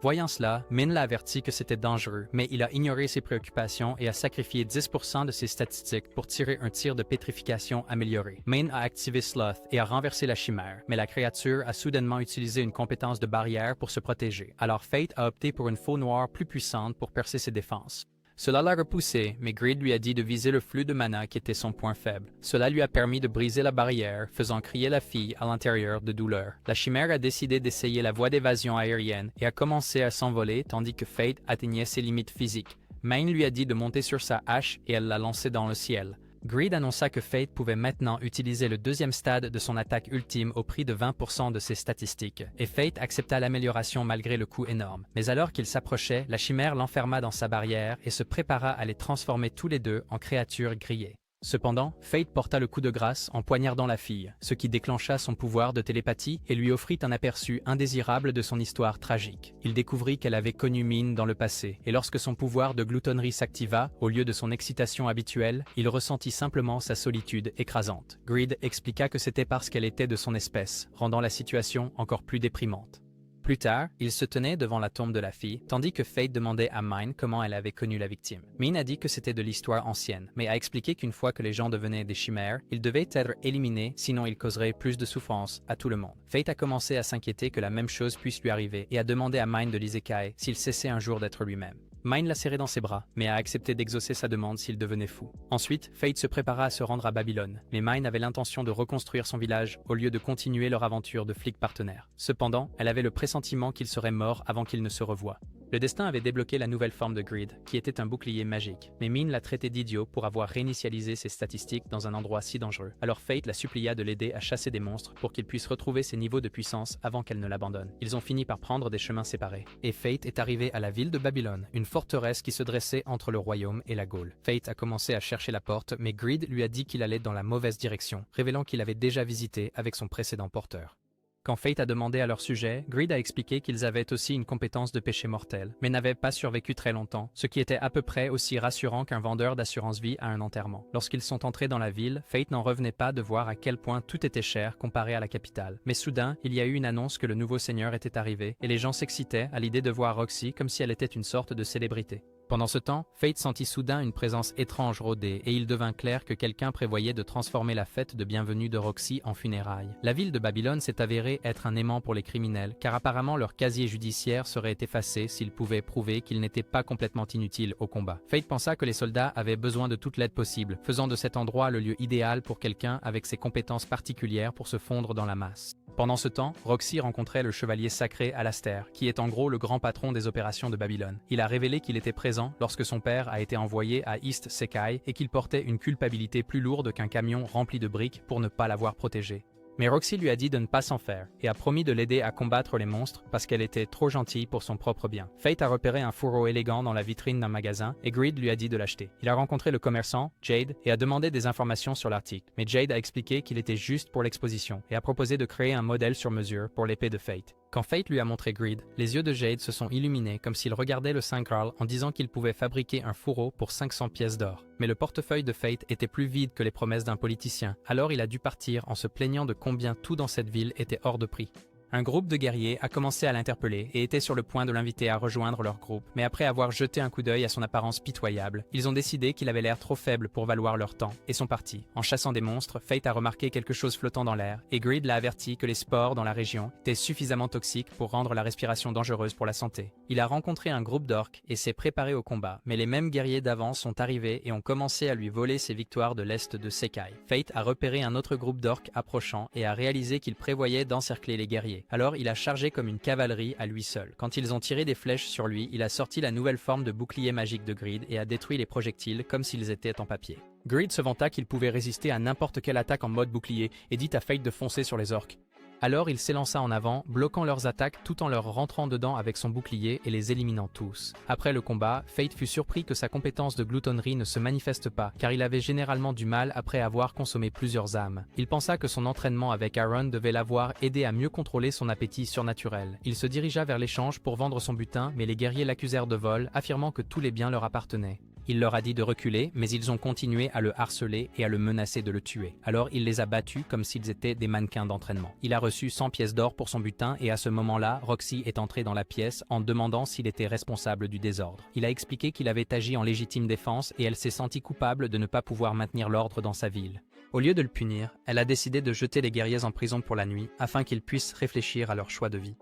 Voyant cela, Min l'a averti que c'était dangereux, mais il a ignoré ses préoccupations et a sacrifié 10% de ses statistiques pour tirer un tir de pétrification amélioré. Min a activé Sloth et a renversé la chimère, mais la créature a soudainement utilisé une compétence de barrière pour se protéger. Alors Fate a opté pour une faux noire plus puissante pour percer ses défenses. Cela l'a repoussé, mais Greed lui a dit de viser le flux de mana qui était son point faible. Cela lui a permis de briser la barrière, faisant crier la fille à l'intérieur de douleur. La chimère a décidé d'essayer la voie d'évasion aérienne et a commencé à s'envoler tandis que Fate atteignait ses limites physiques. Main lui a dit de monter sur sa hache et elle l'a lancée dans le ciel. Greed annonça que Fate pouvait maintenant utiliser le deuxième stade de son attaque ultime au prix de 20% de ses statistiques, et Fate accepta l'amélioration malgré le coût énorme. Mais alors qu'il s'approchait, la chimère l'enferma dans sa barrière et se prépara à les transformer tous les deux en créatures grillées. Cependant, Fate porta le coup de grâce en poignardant la fille, ce qui déclencha son pouvoir de télépathie et lui offrit un aperçu indésirable de son histoire tragique. Il découvrit qu'elle avait connu Min dans le passé, et lorsque son pouvoir de gloutonnerie s'activa, au lieu de son excitation habituelle, il ressentit simplement sa solitude écrasante. Greed expliqua que c'était parce qu'elle était de son espèce, rendant la situation encore plus déprimante. Plus tard, il se tenait devant la tombe de la fille, tandis que Fate demandait à Min comment elle avait connu la victime. Min a dit que c'était de l'histoire ancienne, mais a expliqué qu'une fois que les gens devenaient des chimères, ils devaient être éliminés, sinon ils causeraient plus de souffrance à tout le monde. Fate a commencé à s'inquiéter que la même chose puisse lui arriver et a demandé à Min de l'isekai s'il cessait un jour d'être lui-même. Min l'a serré dans ses bras, mais a accepté d'exaucer sa demande s'il devenait fou. Ensuite, Fate se prépara à se rendre à Babylone, mais Min avait l'intention de reconstruire son village au lieu de continuer leur aventure de flic partenaire. Cependant, elle avait le pressentiment qu'il serait mort avant qu'il ne se revoie. Le destin avait débloqué la nouvelle forme de Greed, qui était un bouclier magique, mais Min l'a traité d'idiot pour avoir réinitialisé ses statistiques dans un endroit si dangereux. Alors Fate la supplia de l'aider à chasser des monstres pour qu'il puisse retrouver ses niveaux de puissance avant qu'elle ne l'abandonne. Ils ont fini par prendre des chemins séparés, et Fate est arrivé à la ville de Babylone, une forteresse qui se dressait entre le royaume et la Gaule. Fate a commencé à chercher la porte, mais Greed lui a dit qu'il allait dans la mauvaise direction, révélant qu'il avait déjà visité avec son précédent porteur. Quand Fate a demandé à leur sujet, Greed a expliqué qu'ils avaient aussi une compétence de péché mortel, mais n'avaient pas survécu très longtemps, ce qui était à peu près aussi rassurant qu'un vendeur d'assurance-vie à un enterrement. Lorsqu'ils sont entrés dans la ville, Fate n'en revenait pas de voir à quel point tout était cher comparé à la capitale. Mais soudain, il y a eu une annonce que le nouveau seigneur était arrivé, et les gens s'excitaient à l'idée de voir Roxy comme si elle était une sorte de célébrité. Pendant ce temps, Fate sentit soudain une présence étrange rôder et il devint clair que quelqu'un prévoyait de transformer la fête de bienvenue de Roxy en funérailles. La ville de Babylone s'est avérée être un aimant pour les criminels car apparemment leur casier judiciaire serait effacé s'ils pouvaient prouver qu'ils n'étaient pas complètement inutiles au combat. Fate pensa que les soldats avaient besoin de toute l'aide possible, faisant de cet endroit le lieu idéal pour quelqu'un avec ses compétences particulières pour se fondre dans la masse. Pendant ce temps, Roxy rencontrait le chevalier sacré Alastair, qui est en gros le grand patron des opérations de Babylone. Il a révélé qu'il était présent lorsque son père a été envoyé à East Sekai et qu'il portait une culpabilité plus lourde qu'un camion rempli de briques pour ne pas l'avoir protégé. Mais Roxy lui a dit de ne pas s'en faire et a promis de l'aider à combattre les monstres parce qu'elle était trop gentille pour son propre bien. Fate a repéré un fourreau élégant dans la vitrine d'un magasin et Greed lui a dit de l'acheter. Il a rencontré le commerçant, Jade, et a demandé des informations sur l'article. Mais Jade a expliqué qu'il était juste pour l'exposition et a proposé de créer un modèle sur mesure pour l'épée de Fate. Quand Fate lui a montré Greed, les yeux de Jade se sont illuminés comme s'il regardait le Saint Graal en disant qu'il pouvait fabriquer un fourreau pour 500 pièces d'or. Mais le portefeuille de Fate était plus vide que les promesses d'un politicien, alors il a dû partir en se plaignant de combien tout dans cette ville était hors de prix. Un groupe de guerriers a commencé à l'interpeller et était sur le point de l'inviter à rejoindre leur groupe, mais après avoir jeté un coup d'œil à son apparence pitoyable, ils ont décidé qu'il avait l'air trop faible pour valoir leur temps et sont partis. En chassant des monstres, Fate a remarqué quelque chose flottant dans l'air et Greed l'a averti que les spores dans la région étaient suffisamment toxiques pour rendre la respiration dangereuse pour la santé. Il a rencontré un groupe d'orques et s'est préparé au combat, mais les mêmes guerriers d'avant sont arrivés et ont commencé à lui voler ses victoires de l'est de Sekai. Fate a repéré un autre groupe d'orques approchant et a réalisé qu'il prévoyait d'encercler les guerriers. Alors il a chargé comme une cavalerie à lui seul. Quand ils ont tiré des flèches sur lui, il a sorti la nouvelle forme de bouclier magique de Greed et a détruit les projectiles comme s'ils étaient en papier. Greed se vanta qu'il pouvait résister à n'importe quelle attaque en mode bouclier et dit à Fate de foncer sur les orques. Alors il s'élança en avant, bloquant leurs attaques tout en leur rentrant dedans avec son bouclier et les éliminant tous. Après le combat, Fate fut surpris que sa compétence de gloutonnerie ne se manifeste pas, car il avait généralement du mal après avoir consommé plusieurs âmes. Il pensa que son entraînement avec Aaron devait l'avoir aidé à mieux contrôler son appétit surnaturel. Il se dirigea vers l'échange pour vendre son butin, mais les guerriers l'accusèrent de vol, affirmant que tous les biens leur appartenaient. Il leur a dit de reculer, mais ils ont continué à le harceler et à le menacer de le tuer. Alors il les a battus comme s'ils étaient des mannequins d'entraînement. Il a reçu 100 pièces d'or pour son butin et à ce moment-là, Roxy est entrée dans la pièce en demandant s'il était responsable du désordre. Il a expliqué qu'il avait agi en légitime défense et elle s'est sentie coupable de ne pas pouvoir maintenir l'ordre dans sa ville. Au lieu de le punir, elle a décidé de jeter les guerriers en prison pour la nuit afin qu'ils puissent réfléchir à leur choix de vie.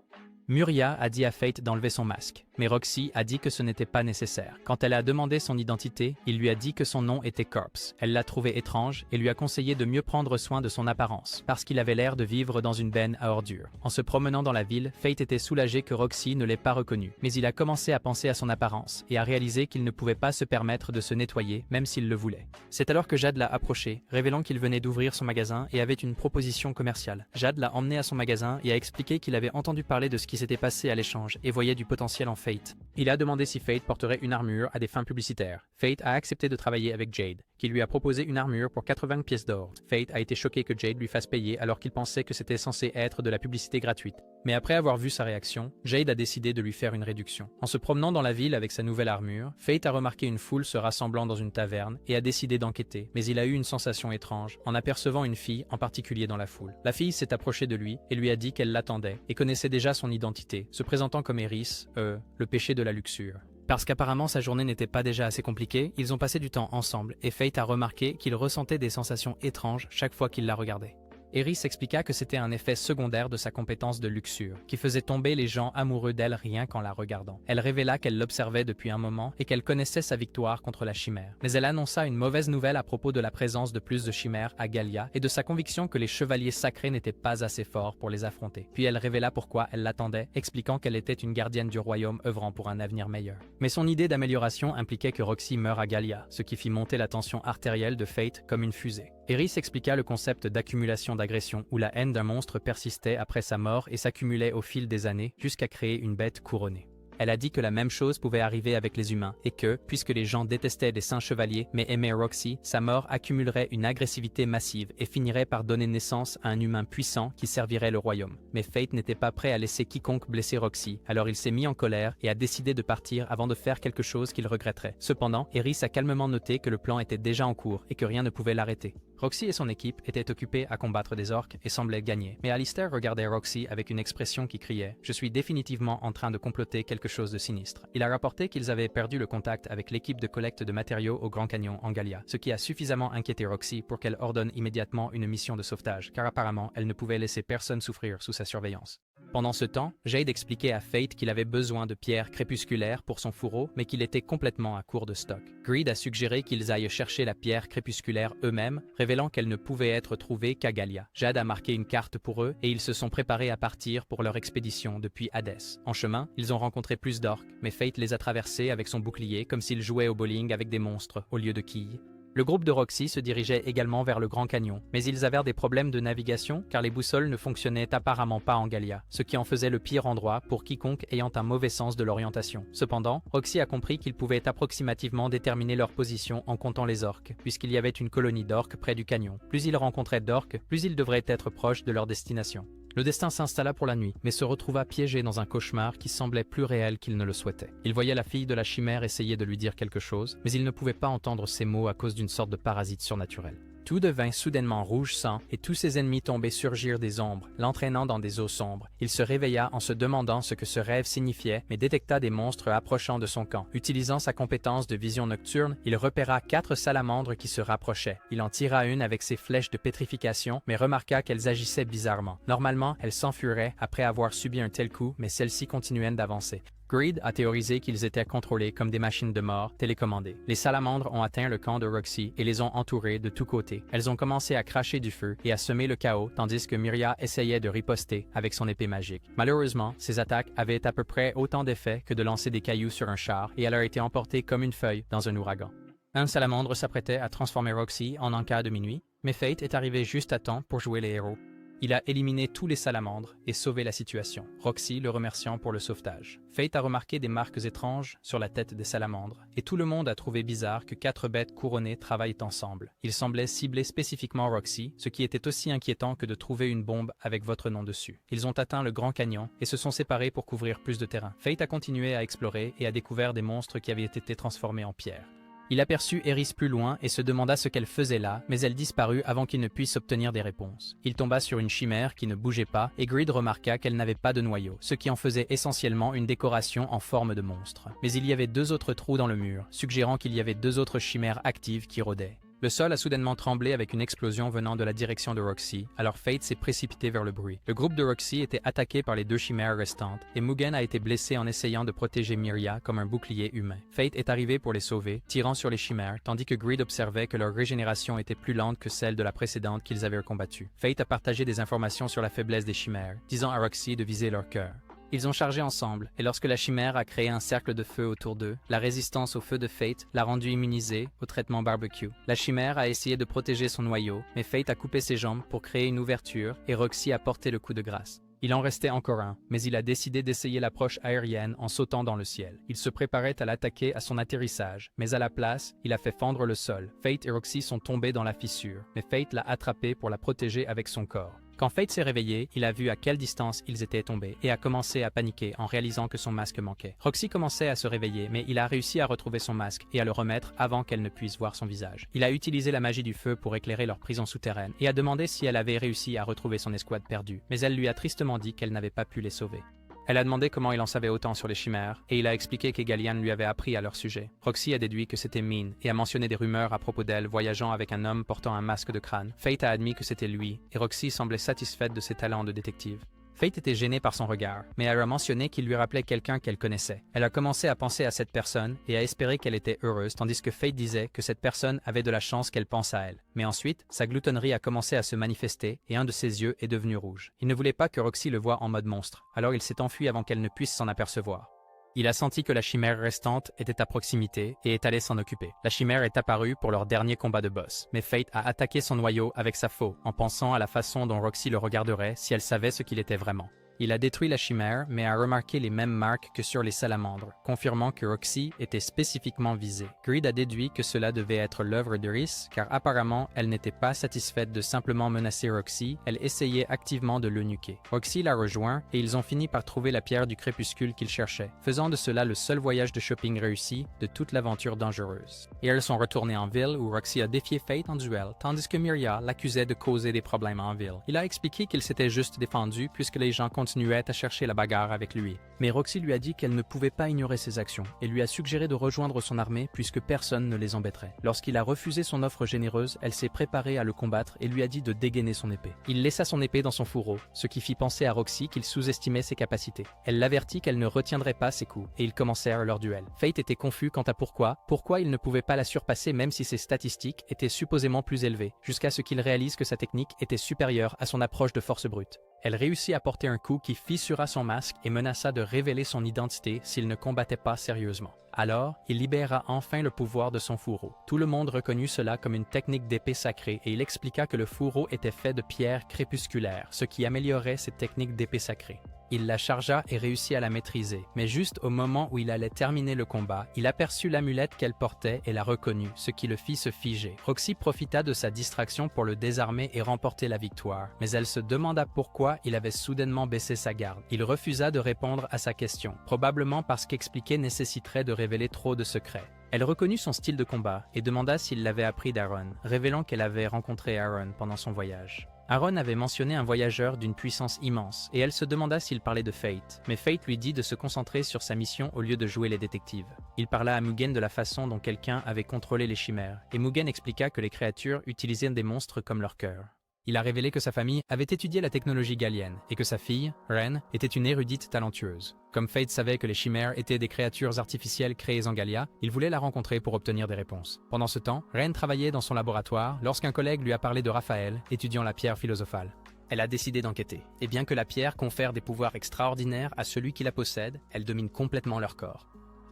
Muria a dit à Fate d'enlever son masque, mais Roxy a dit que ce n'était pas nécessaire. Quand elle a demandé son identité, il lui a dit que son nom était Corpse. Elle l'a trouvé étrange et lui a conseillé de mieux prendre soin de son apparence, parce qu'il avait l'air de vivre dans une benne à ordures. En se promenant dans la ville, Fate était soulagé que Roxy ne l'ait pas reconnu, mais il a commencé à penser à son apparence et a réalisé qu'il ne pouvait pas se permettre de se nettoyer, même s'il le voulait. C'est alors que Jade l'a approché, révélant qu'il venait d'ouvrir son magasin et avait une proposition commerciale. Jade l'a emmené à son magasin et a expliqué qu'il avait entendu parler de ce qui s'était passé à l'échange et voyait du potentiel en Fate. Il a demandé si Fate porterait une armure à des fins publicitaires. Fate a accepté de travailler avec Jade, qui lui a proposé une armure pour 80 pièces d'or. Fate a été choqué que Jade lui fasse payer alors qu'il pensait que c'était censé être de la publicité gratuite. Mais après avoir vu sa réaction, Jade a décidé de lui faire une réduction. En se promenant dans la ville avec sa nouvelle armure, Fate a remarqué une foule se rassemblant dans une taverne et a décidé d'enquêter, mais il a eu une sensation étrange en apercevant une fille en particulier dans la foule. La fille s'est approchée de lui et lui a dit qu'elle l'attendait et connaissait déjà son identité, se présentant comme Eris, le péché de la luxure. Parce qu'apparemment sa journée n'était pas déjà assez compliquée, ils ont passé du temps ensemble et Fate a remarqué qu'il ressentait des sensations étranges chaque fois qu'il la regardait. Eris expliqua que c'était un effet secondaire de sa compétence de luxure, qui faisait tomber les gens amoureux d'elle rien qu'en la regardant. Elle révéla qu'elle l'observait depuis un moment et qu'elle connaissait sa victoire contre la chimère. Mais elle annonça une mauvaise nouvelle à propos de la présence de plus de chimères à Galia et de sa conviction que les chevaliers sacrés n'étaient pas assez forts pour les affronter. Puis elle révéla pourquoi elle l'attendait, expliquant qu'elle était une gardienne du royaume œuvrant pour un avenir meilleur. Mais son idée d'amélioration impliquait que Roxy meure à Galia, ce qui fit monter la tension artérielle de Fate comme une fusée. Eris expliqua le concept d'accumulation d'agression où la haine d'un monstre persistait après sa mort et s'accumulait au fil des années jusqu'à créer une bête couronnée. Elle a dit que la même chose pouvait arriver avec les humains et que, puisque les gens détestaient les saints chevaliers mais aimaient Roxy, sa mort accumulerait une agressivité massive et finirait par donner naissance à un humain puissant qui servirait le royaume. Mais Fate n'était pas prêt à laisser quiconque blesser Roxy, alors il s'est mis en colère et a décidé de partir avant de faire quelque chose qu'il regretterait. Cependant, Eris a calmement noté que le plan était déjà en cours et que rien ne pouvait l'arrêter. Roxy et son équipe étaient occupés à combattre des orques et semblaient gagner. Mais Alistair regardait Roxy avec une expression qui criait « Je suis définitivement en train de comploter quelque chose de sinistre ». Il a rapporté qu'ils avaient perdu le contact avec l'équipe de collecte de matériaux au Grand Canyon en Galia, ce qui a suffisamment inquiété Roxy pour qu'elle ordonne immédiatement une mission de sauvetage, car apparemment elle ne pouvait laisser personne souffrir sous sa surveillance. Pendant ce temps, Jade expliquait à Fate qu'il avait besoin de pierres crépusculaires pour son fourreau, mais qu'il était complètement à court de stock. Greed a suggéré qu'ils aillent chercher la pierre crépusculaire eux-mêmes, révélant qu'elle ne pouvait être trouvée qu'à Galia. Jade a marqué une carte pour eux et ils se sont préparés à partir pour leur expédition depuis Hadès. En chemin, ils ont rencontré plus d'orques, mais Fate les a traversés avec son bouclier comme s'ils jouaient au bowling avec des monstres au lieu de quilles. Le groupe de Roxy se dirigeait également vers le Grand Canyon, mais ils avaient des problèmes de navigation car les boussoles ne fonctionnaient apparemment pas en Galia, ce qui en faisait le pire endroit pour quiconque ayant un mauvais sens de l'orientation. Cependant, Roxy a compris qu'ils pouvaient approximativement déterminer leur position en comptant les orques, puisqu'il y avait une colonie d'orques près du canyon. Plus ils rencontraient d'orques, plus ils devraient être proches de leur destination. Le destin s'installa pour la nuit, mais se retrouva piégé dans un cauchemar qui semblait plus réel qu'il ne le souhaitait. Il voyait la fille de la chimère essayer de lui dire quelque chose, mais il ne pouvait pas entendre ses mots à cause d'une sorte de parasite surnaturel. Tout devint soudainement rouge sang et tous ses ennemis tombaient surgir des ombres, l'entraînant dans des eaux sombres. Il se réveilla en se demandant ce que ce rêve signifiait, mais détecta des monstres approchant de son camp. Utilisant sa compétence de vision nocturne, il repéra 4 salamandres qui se rapprochaient. Il en tira une avec ses flèches de pétrification, mais remarqua qu'elles agissaient bizarrement. Normalement, elles s'enfuiraient après avoir subi un tel coup, mais celles-ci continuaient d'avancer. Greed a théorisé qu'ils étaient contrôlés comme des machines de mort télécommandées. Les salamandres ont atteint le camp de Roxy et les ont entourés de tous côtés. Elles ont commencé à cracher du feu et à semer le chaos tandis que Myria essayait de riposter avec son épée magique. Malheureusement, ces attaques avaient à peu près autant d'effet que de lancer des cailloux sur un char et elle a été emportée comme une feuille dans un ouragan. Un salamandre s'apprêtait à transformer Roxy en encas de minuit, mais Fate est arrivé juste à temps pour jouer les héros. Il a éliminé tous les salamandres et sauvé la situation, Roxy le remerciant pour le sauvetage. Fate a remarqué des marques étranges sur la tête des salamandres, et tout le monde a trouvé bizarre que 4 bêtes couronnées travaillent ensemble. Ils semblaient cibler spécifiquement Roxy, ce qui était aussi inquiétant que de trouver une bombe avec votre nom dessus. Ils ont atteint le Grand Canyon et se sont séparés pour couvrir plus de terrain. Fate a continué à explorer et a découvert des monstres qui avaient été transformés en pierre. Il aperçut Eris plus loin et se demanda ce qu'elle faisait là, mais elle disparut avant qu'il ne puisse obtenir des réponses. Il tomba sur une chimère qui ne bougeait pas et Greed remarqua qu'elle n'avait pas de noyau, ce qui en faisait essentiellement une décoration en forme de monstre. Mais il y avait 2 autres trous dans le mur, suggérant qu'il y avait 2 autres chimères actives qui rôdaient. Le sol a soudainement tremblé avec une explosion venant de la direction de Roxy, alors Fate s'est précipité vers le bruit. Le groupe de Roxy était attaqué par les 2 chimères restantes, et Mugen a été blessé en essayant de protéger Myria comme un bouclier humain. Fate est arrivé pour les sauver, tirant sur les chimères, tandis que Greed observait que leur régénération était plus lente que celle de la précédente qu'ils avaient combattue. Fate a partagé des informations sur la faiblesse des chimères, disant à Roxy de viser leur cœur. Ils ont chargé ensemble, et lorsque la chimère a créé un cercle de feu autour d'eux, la résistance au feu de Fate l'a rendu immunisé au traitement barbecue. La chimère a essayé de protéger son noyau, mais Fate a coupé ses jambes pour créer une ouverture, et Roxy a porté le coup de grâce. Il en restait encore un, mais il a décidé d'essayer l'approche aérienne en sautant dans le ciel. Il se préparait à l'attaquer à son atterrissage, mais à la place, il a fait fendre le sol. Fate et Roxy sont tombés dans la fissure, mais Fate l'a attrapé pour la protéger avec son corps. Quand Fate s'est réveillé, il a vu à quelle distance ils étaient tombés et a commencé à paniquer en réalisant que son masque manquait. Roxy commençait à se réveiller, mais il a réussi à retrouver son masque et à le remettre avant qu'elle ne puisse voir son visage. Il a utilisé la magie du feu pour éclairer leur prison souterraine et a demandé si elle avait réussi à retrouver son escouade perdue, mais elle lui a tristement dit qu'elle n'avait pas pu les sauver. Elle a demandé comment il en savait autant sur les chimères, et il a expliqué qu'Egalian lui avait appris à leur sujet. Roxy a déduit que c'était Min, et a mentionné des rumeurs à propos d'elle voyageant avec un homme portant un masque de crâne. Fate a admis que c'était lui, et Roxy semblait satisfaite de ses talents de détective. Fate était gênée par son regard, mais elle a mentionné qu'il lui rappelait quelqu'un qu'elle connaissait. Elle a commencé à penser à cette personne et à espérer qu'elle était heureuse, tandis que Fate disait que cette personne avait de la chance qu'elle pense à elle. Mais ensuite, sa gloutonnerie a commencé à se manifester et un de ses yeux est devenu rouge. Il ne voulait pas que Roxy le voie en mode monstre, alors il s'est enfui avant qu'elle ne puisse s'en apercevoir. Il a senti que la chimère restante était à proximité et est allé s'en occuper. La chimère est apparue pour leur dernier combat de boss, mais Fate a attaqué son noyau avec sa faux, en pensant à la façon dont Roxy le regarderait si elle savait ce qu'il était vraiment. Il a détruit la chimère, mais a remarqué les mêmes marques que sur les salamandres, confirmant que Roxy était spécifiquement visée. Greed a déduit que cela devait être l'œuvre de Rhys, car apparemment elle n'était pas satisfaite de simplement menacer Roxy, elle essayait activement de le nuquer. Roxy l'a rejoint et ils ont fini par trouver la pierre du crépuscule qu'ils cherchaient, faisant de cela le seul voyage de shopping réussi de toute l'aventure dangereuse. Et elles sont retournées en ville où Roxy a défié Fate en duel, tandis que Miria l'accusait de causer des problèmes en ville. Il a expliqué qu'il s'était juste défendu puisque les gens continuaient à chercher la bagarre avec lui. Mais Roxy lui a dit qu'elle ne pouvait pas ignorer ses actions et lui a suggéré de rejoindre son armée puisque personne ne les embêterait. Lorsqu'il a refusé son offre généreuse, elle s'est préparée à le combattre et lui a dit de dégainer son épée. Il laissa son épée dans son fourreau, ce qui fit penser à Roxy qu'il sous-estimait ses capacités. Elle l'avertit qu'elle ne retiendrait pas ses coups et ils commencèrent leur duel. Fate était confus quant à pourquoi il ne pouvait pas la surpasser même si ses statistiques étaient supposément plus élevées, jusqu'à ce qu'il réalise que sa technique était supérieure à son approche de force brute. Elle réussit à porter un coup qui fissura son masque et menaça de révéler son identité s'il ne combattait pas sérieusement. Alors, il libéra enfin le pouvoir de son fourreau. Tout le monde reconnut cela comme une technique d'épée sacrée et il expliqua que le fourreau était fait de pierres crépusculaires, ce qui améliorait cette technique d'épée sacrée. Il la chargea et réussit à la maîtriser, mais juste au moment où il allait terminer le combat, il aperçut l'amulette qu'elle portait et la reconnut, ce qui le fit se figer. Roxy profita de sa distraction pour le désarmer et remporter la victoire, mais elle se demanda pourquoi il avait soudainement baissé sa garde. Il refusa de répondre à sa question, probablement parce qu'expliquer nécessiterait de révéler trop de secrets. Elle reconnut son style de combat et demanda s'il l'avait appris d'Aaron, révélant qu'elle avait rencontré Aaron pendant son voyage. Aaron avait mentionné un voyageur d'une puissance immense et elle se demanda s'il parlait de Fate, mais Fate lui dit de se concentrer sur sa mission au lieu de jouer les détectives. Il parla à Mugen de la façon dont quelqu'un avait contrôlé les chimères et Mugen expliqua que les créatures utilisaient des monstres comme leur cœur. Il a révélé que sa famille avait étudié la technologie galienne et que sa fille, Ren, était une érudite talentueuse. Comme Fate savait que les chimères étaient des créatures artificielles créées en Galia, il voulait la rencontrer pour obtenir des réponses. Pendant ce temps, Ren travaillait dans son laboratoire lorsqu'un collègue lui a parlé de Raphaël, étudiant la pierre philosophale. Elle a décidé d'enquêter, et bien que la pierre confère des pouvoirs extraordinaires à celui qui la possède, elle domine complètement leur corps.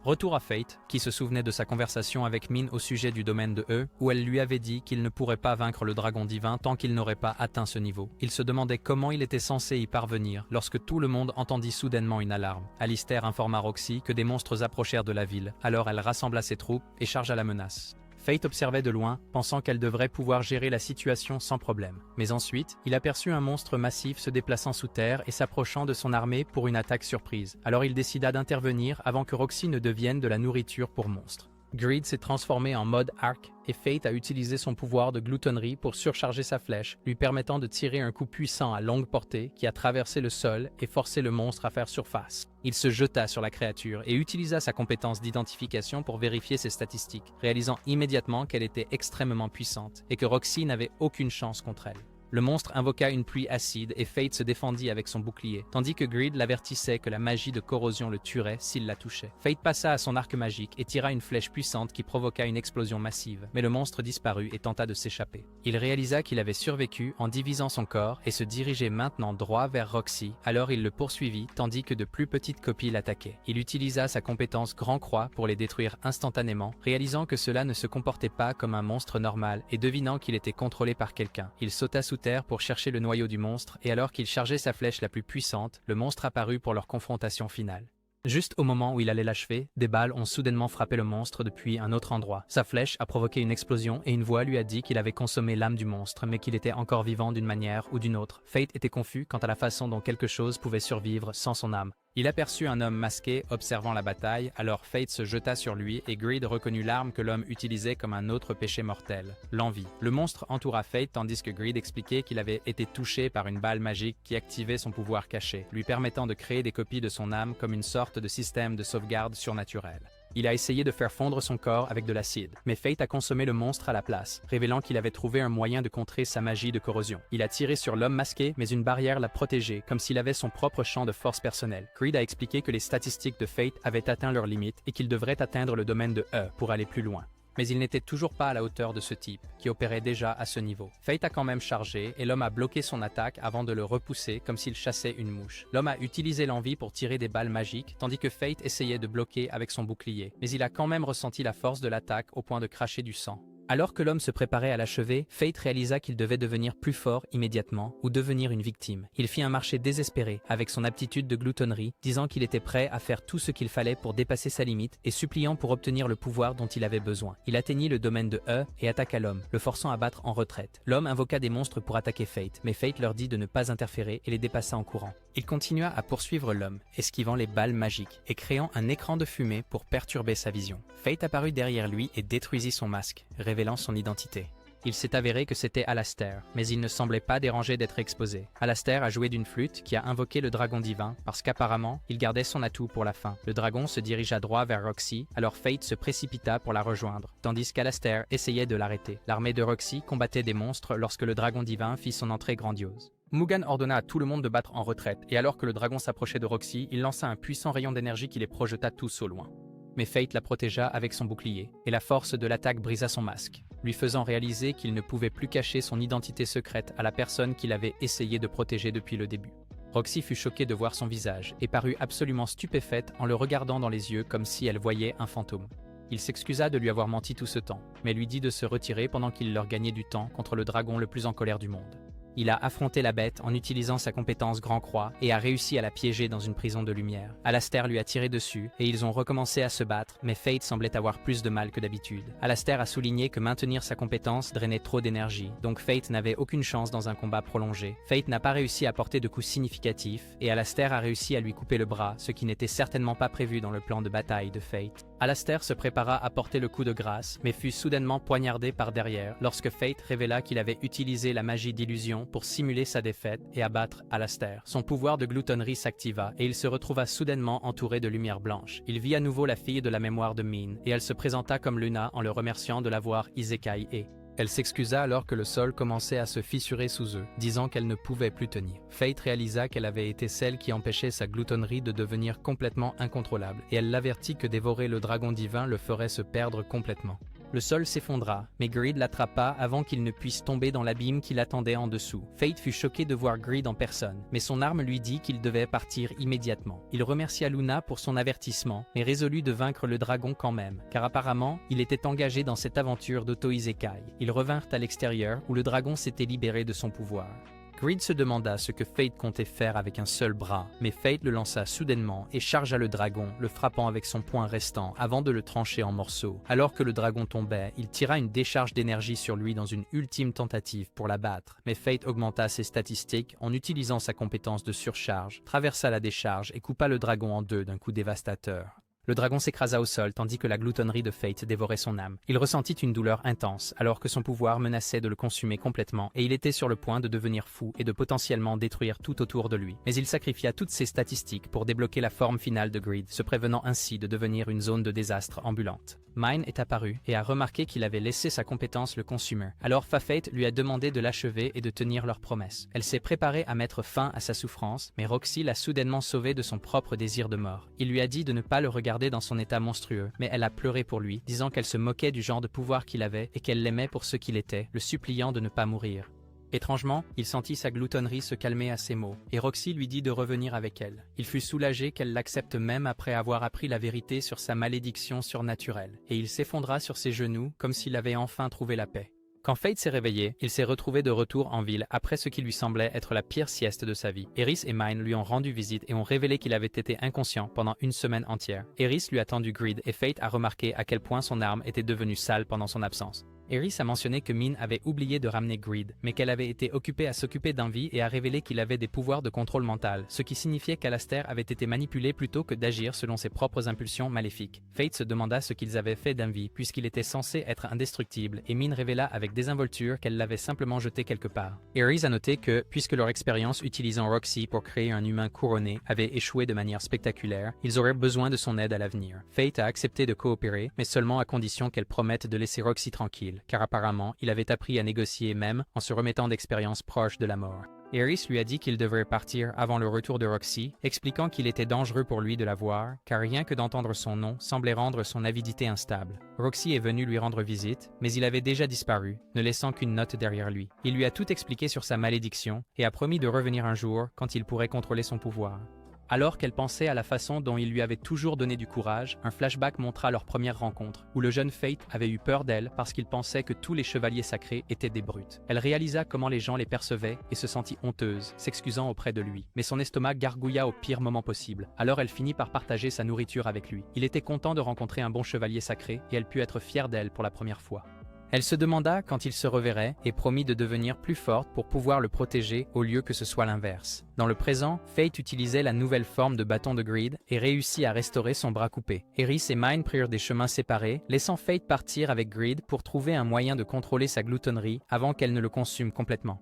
Retour à Fate, qui se souvenait de sa conversation avec Min au sujet du domaine de E, où elle lui avait dit qu'il ne pourrait pas vaincre le dragon divin tant qu'il n'aurait pas atteint ce niveau. Il se demandait comment il était censé y parvenir lorsque tout le monde entendit soudainement une alarme. Alistair informa Roxy que des monstres approchèrent de la ville, alors elle rassembla ses troupes et chargea la menace. Fate observait de loin, pensant qu'elle devrait pouvoir gérer la situation sans problème. Mais ensuite, il aperçut un monstre massif se déplaçant sous terre et s'approchant de son armée pour une attaque surprise. Alors il décida d'intervenir avant que Roxy ne devienne de la nourriture pour monstres. Greed s'est transformé en mode arc et Fate a utilisé son pouvoir de gloutonnerie pour surcharger sa flèche, lui permettant de tirer un coup puissant à longue portée qui a traversé le sol et forcé le monstre à faire surface. Il se jeta sur la créature et utilisa sa compétence d'identification pour vérifier ses statistiques, réalisant immédiatement qu'elle était extrêmement puissante et que Roxy n'avait aucune chance contre elle. Le monstre invoqua une pluie acide et Fate se défendit avec son bouclier, tandis que Greed l'avertissait que la magie de corrosion le tuerait s'il la touchait. Fate passa à son arc magique et tira une flèche puissante qui provoqua une explosion massive, mais le monstre disparut et tenta de s'échapper. Il réalisa qu'il avait survécu en divisant son corps et se dirigeait maintenant droit vers Roxy, alors il le poursuivit tandis que de plus petites copies l'attaquaient. Il utilisa sa compétence Grand Croix pour les détruire instantanément, réalisant que cela ne se comportait pas comme un monstre normal et devinant qu'il était contrôlé par quelqu'un. Il sauta sous sous terre pour chercher le noyau du monstre et alors qu'il chargeait sa flèche la plus puissante, le monstre apparut pour leur confrontation finale. Juste au moment où il allait l'achever, des balles ont soudainement frappé le monstre depuis un autre endroit. Sa flèche a provoqué une explosion et une voix lui a dit qu'il avait consommé l'âme du monstre, mais qu'il était encore vivant d'une manière ou d'une autre. Fate était confus quant à la façon dont quelque chose pouvait survivre sans son âme. Il aperçut un homme masqué observant la bataille, alors Fate se jeta sur lui et Greed reconnut l'arme que l'homme utilisait comme un autre péché mortel, l'envie. Le monstre entoura Fate tandis que Greed expliquait qu'il avait été touché par une balle magique qui activait son pouvoir caché, lui permettant de créer des copies de son âme comme une sorte de système de sauvegarde surnaturel. Il a essayé de faire fondre son corps avec de l'acide, mais Fate a consommé le monstre à la place, révélant qu'il avait trouvé un moyen de contrer sa magie de corrosion. Il a tiré sur l'homme masqué, mais une barrière l'a protégé, comme s'il avait son propre champ de force personnelle. Creed a expliqué que les statistiques de Fate avaient atteint leurs limites et qu'il devrait atteindre le domaine de E pour aller plus loin. Mais il n'était toujours pas à la hauteur de ce type, qui opérait déjà à ce niveau. Fate a quand même chargé, et l'homme a bloqué son attaque avant de le repousser comme s'il chassait une mouche. L'homme a utilisé l'envie pour tirer des balles magiques, tandis que Fate essayait de bloquer avec son bouclier. Mais il a quand même ressenti la force de l'attaque au point de cracher du sang. Alors que l'homme se préparait à l'achever, Fate réalisa qu'il devait devenir plus fort immédiatement ou devenir une victime. Il fit un marché désespéré avec son aptitude de gloutonnerie, disant qu'il était prêt à faire tout ce qu'il fallait pour dépasser sa limite et suppliant pour obtenir le pouvoir dont il avait besoin. Il atteignit le domaine de E et attaqua l'homme, le forçant à battre en retraite. L'homme invoqua des monstres pour attaquer Fate, mais Fate leur dit de ne pas interférer et les dépassa en courant. Il continua à poursuivre l'homme, esquivant les balles magiques et créant un écran de fumée pour perturber sa vision. Fate apparut derrière lui et détruisit son masque, révélant son identité. Il s'est avéré que c'était Alastair, mais il ne semblait pas dérangé d'être exposé. Alastair a joué d'une flûte qui a invoqué le dragon divin parce qu'apparemment, il gardait son atout pour la fin. Le dragon se dirigea droit vers Roxy, alors Fate se précipita pour la rejoindre, tandis qu'Alastair essayait de l'arrêter. L'armée de Roxy combattait des monstres lorsque le dragon divin fit son entrée grandiose. Mugan ordonna à tout le monde de battre en retraite, et alors que le dragon s'approchait de Roxy, il lança un puissant rayon d'énergie qui les projeta tous au loin. Mais Fate la protégea avec son bouclier, et la force de l'attaque brisa son masque, lui faisant réaliser qu'il ne pouvait plus cacher son identité secrète à la personne qu'il avait essayé de protéger depuis le début. Roxy fut choquée de voir son visage, et parut absolument stupéfaite en le regardant dans les yeux comme si elle voyait un fantôme. Il s'excusa de lui avoir menti tout ce temps, mais lui dit de se retirer pendant qu'il leur gagnait du temps contre le dragon le plus en colère du monde. Il a affronté la bête en utilisant sa compétence Grand Croix et a réussi à la piéger dans une prison de lumière. Alastair lui a tiré dessus et ils ont recommencé à se battre, mais Fate semblait avoir plus de mal que d'habitude. Alastair a souligné que maintenir sa compétence drainait trop d'énergie, donc Fate n'avait aucune chance dans un combat prolongé. Fate n'a pas réussi à porter de coups significatifs et Alastair a réussi à lui couper le bras, ce qui n'était certainement pas prévu dans le plan de bataille de Fate. Alastair se prépara à porter le coup de grâce, mais fut soudainement poignardé par derrière lorsque Fate révéla qu'il avait utilisé la magie d'illusion pour simuler sa défaite et abattre Alastair. Son pouvoir de gloutonnerie s'activa et il se retrouva soudainement entouré de lumière blanche. Il vit à nouveau la fille de la mémoire de Mine et elle se présenta comme Luna en le remerciant de l'avoir isekai et elle s'excusa alors que le sol commençait à se fissurer sous eux, disant qu'elle ne pouvait plus tenir. Fate réalisa qu'elle avait été celle qui empêchait sa gloutonnerie de devenir complètement incontrôlable, et elle l'avertit que dévorer le dragon divin le ferait se perdre complètement. Le sol s'effondra, mais Greed l'attrapa avant qu'il ne puisse tomber dans l'abîme qui l'attendait en dessous. Fate fut choqué de voir Greed en personne, mais son arme lui dit qu'il devait partir immédiatement. Il remercia Luna pour son avertissement, mais résolut de vaincre le dragon quand même, car apparemment, il était engagé dans cette aventure d'Oto-Isekai. Ils revinrent à l'extérieur, où le dragon s'était libéré de son pouvoir. Greed se demanda ce que Fate comptait faire avec un seul bras, mais Fate le lança soudainement et chargea le dragon, le frappant avec son poing restant avant de le trancher en morceaux. Alors que le dragon tombait, il tira une décharge d'énergie sur lui dans une ultime tentative pour l'abattre, mais Fate augmenta ses statistiques en utilisant sa compétence de surcharge, traversa la décharge et coupa le dragon en deux d'un coup dévastateur. Le dragon s'écrasa au sol tandis que la gloutonnerie de Fate dévorait son âme. Il ressentit une douleur intense alors que son pouvoir menaçait de le consumer complètement et il était sur le point de devenir fou et de potentiellement détruire tout autour de lui. Mais il sacrifia toutes ses statistiques pour débloquer la forme finale de Greed, se prévenant ainsi de devenir une zone de désastre ambulante. Mine est apparu et a remarqué qu'il avait laissé sa compétence le consumer. Alors Fate lui a demandé de l'achever et de tenir leur promesse. Elle s'est préparée à mettre fin à sa souffrance, mais Roxy l'a soudainement sauvé de son propre désir de mort. Il lui a dit de ne pas le regarder dans son état monstrueux, mais elle a pleuré pour lui, disant qu'elle se moquait du genre de pouvoir qu'il avait et qu'elle l'aimait pour ce qu'il était, le suppliant de ne pas mourir. Étrangement, il sentit sa gloutonnerie se calmer à ces mots, et Roxy lui dit de revenir avec elle. Il fut soulagé qu'elle l'accepte même après avoir appris la vérité sur sa malédiction surnaturelle, et il s'effondra sur ses genoux comme s'il avait enfin trouvé la paix. Quand Fate s'est réveillé, il s'est retrouvé de retour en ville après ce qui lui semblait être la pire sieste de sa vie. Eris et Mine lui ont rendu visite et ont révélé qu'il avait été inconscient pendant une semaine entière. Eris lui a tendu Greed et Fate a remarqué à quel point son arme était devenue sale pendant son absence. Eris a mentionné que Mine avait oublié de ramener Greed, mais qu'elle avait été occupée à s'occuper d'Envy et a révélé qu'il avait des pouvoirs de contrôle mental, ce qui signifiait qu'Alastair avait été manipulé plutôt que d'agir selon ses propres impulsions maléfiques. Fate se demanda ce qu'ils avaient fait d'Envy puisqu'il était censé être indestructible et Mine révéla avec désinvolture qu'elle l'avait simplement jeté quelque part. Eris a noté que, puisque leur expérience utilisant Roxy pour créer un humain couronné avait échoué de manière spectaculaire, ils auraient besoin de son aide à l'avenir. Fate a accepté de coopérer, mais seulement à condition qu'elle promette de laisser Roxy tranquille, car apparemment, il avait appris à négocier même en se remettant d'expériences proches de la mort. Eris lui a dit qu'il devrait partir avant le retour de Roxy, expliquant qu'il était dangereux pour lui de la voir, car rien que d'entendre son nom semblait rendre son avidité instable. Roxy est venu lui rendre visite, mais il avait déjà disparu, ne laissant qu'une note derrière lui. Il lui a tout expliqué sur sa malédiction et a promis de revenir un jour quand il pourrait contrôler son pouvoir. Alors qu'elle pensait à la façon dont il lui avait toujours donné du courage, un flashback montra leur première rencontre, où le jeune Fate avait eu peur d'elle parce qu'il pensait que tous les chevaliers sacrés étaient des brutes. Elle réalisa comment les gens les percevaient et se sentit honteuse, s'excusant auprès de lui. Mais son estomac gargouilla au pire moment possible, alors elle finit par partager sa nourriture avec lui. Il était content de rencontrer un bon chevalier sacré et elle put être fière d'elle pour la première fois. Elle se demanda quand il se reverrait et promit de devenir plus forte pour pouvoir le protéger au lieu que ce soit l'inverse. Dans le présent, Fate utilisait la nouvelle forme de bâton de Greed et réussit à restaurer son bras coupé. Eris et Mine prirent des chemins séparés, laissant Fate partir avec Greed pour trouver un moyen de contrôler sa gloutonnerie avant qu'elle ne le consume complètement.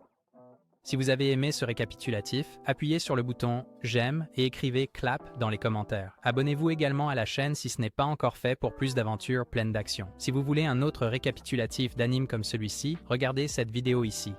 Si vous avez aimé ce récapitulatif, appuyez sur le bouton « J'aime » et écrivez « Clap » dans les commentaires. Abonnez-vous également à la chaîne si ce n'est pas encore fait pour plus d'aventures pleines d'action. Si vous voulez un autre récapitulatif d'anime comme celui-ci, regardez cette vidéo ici.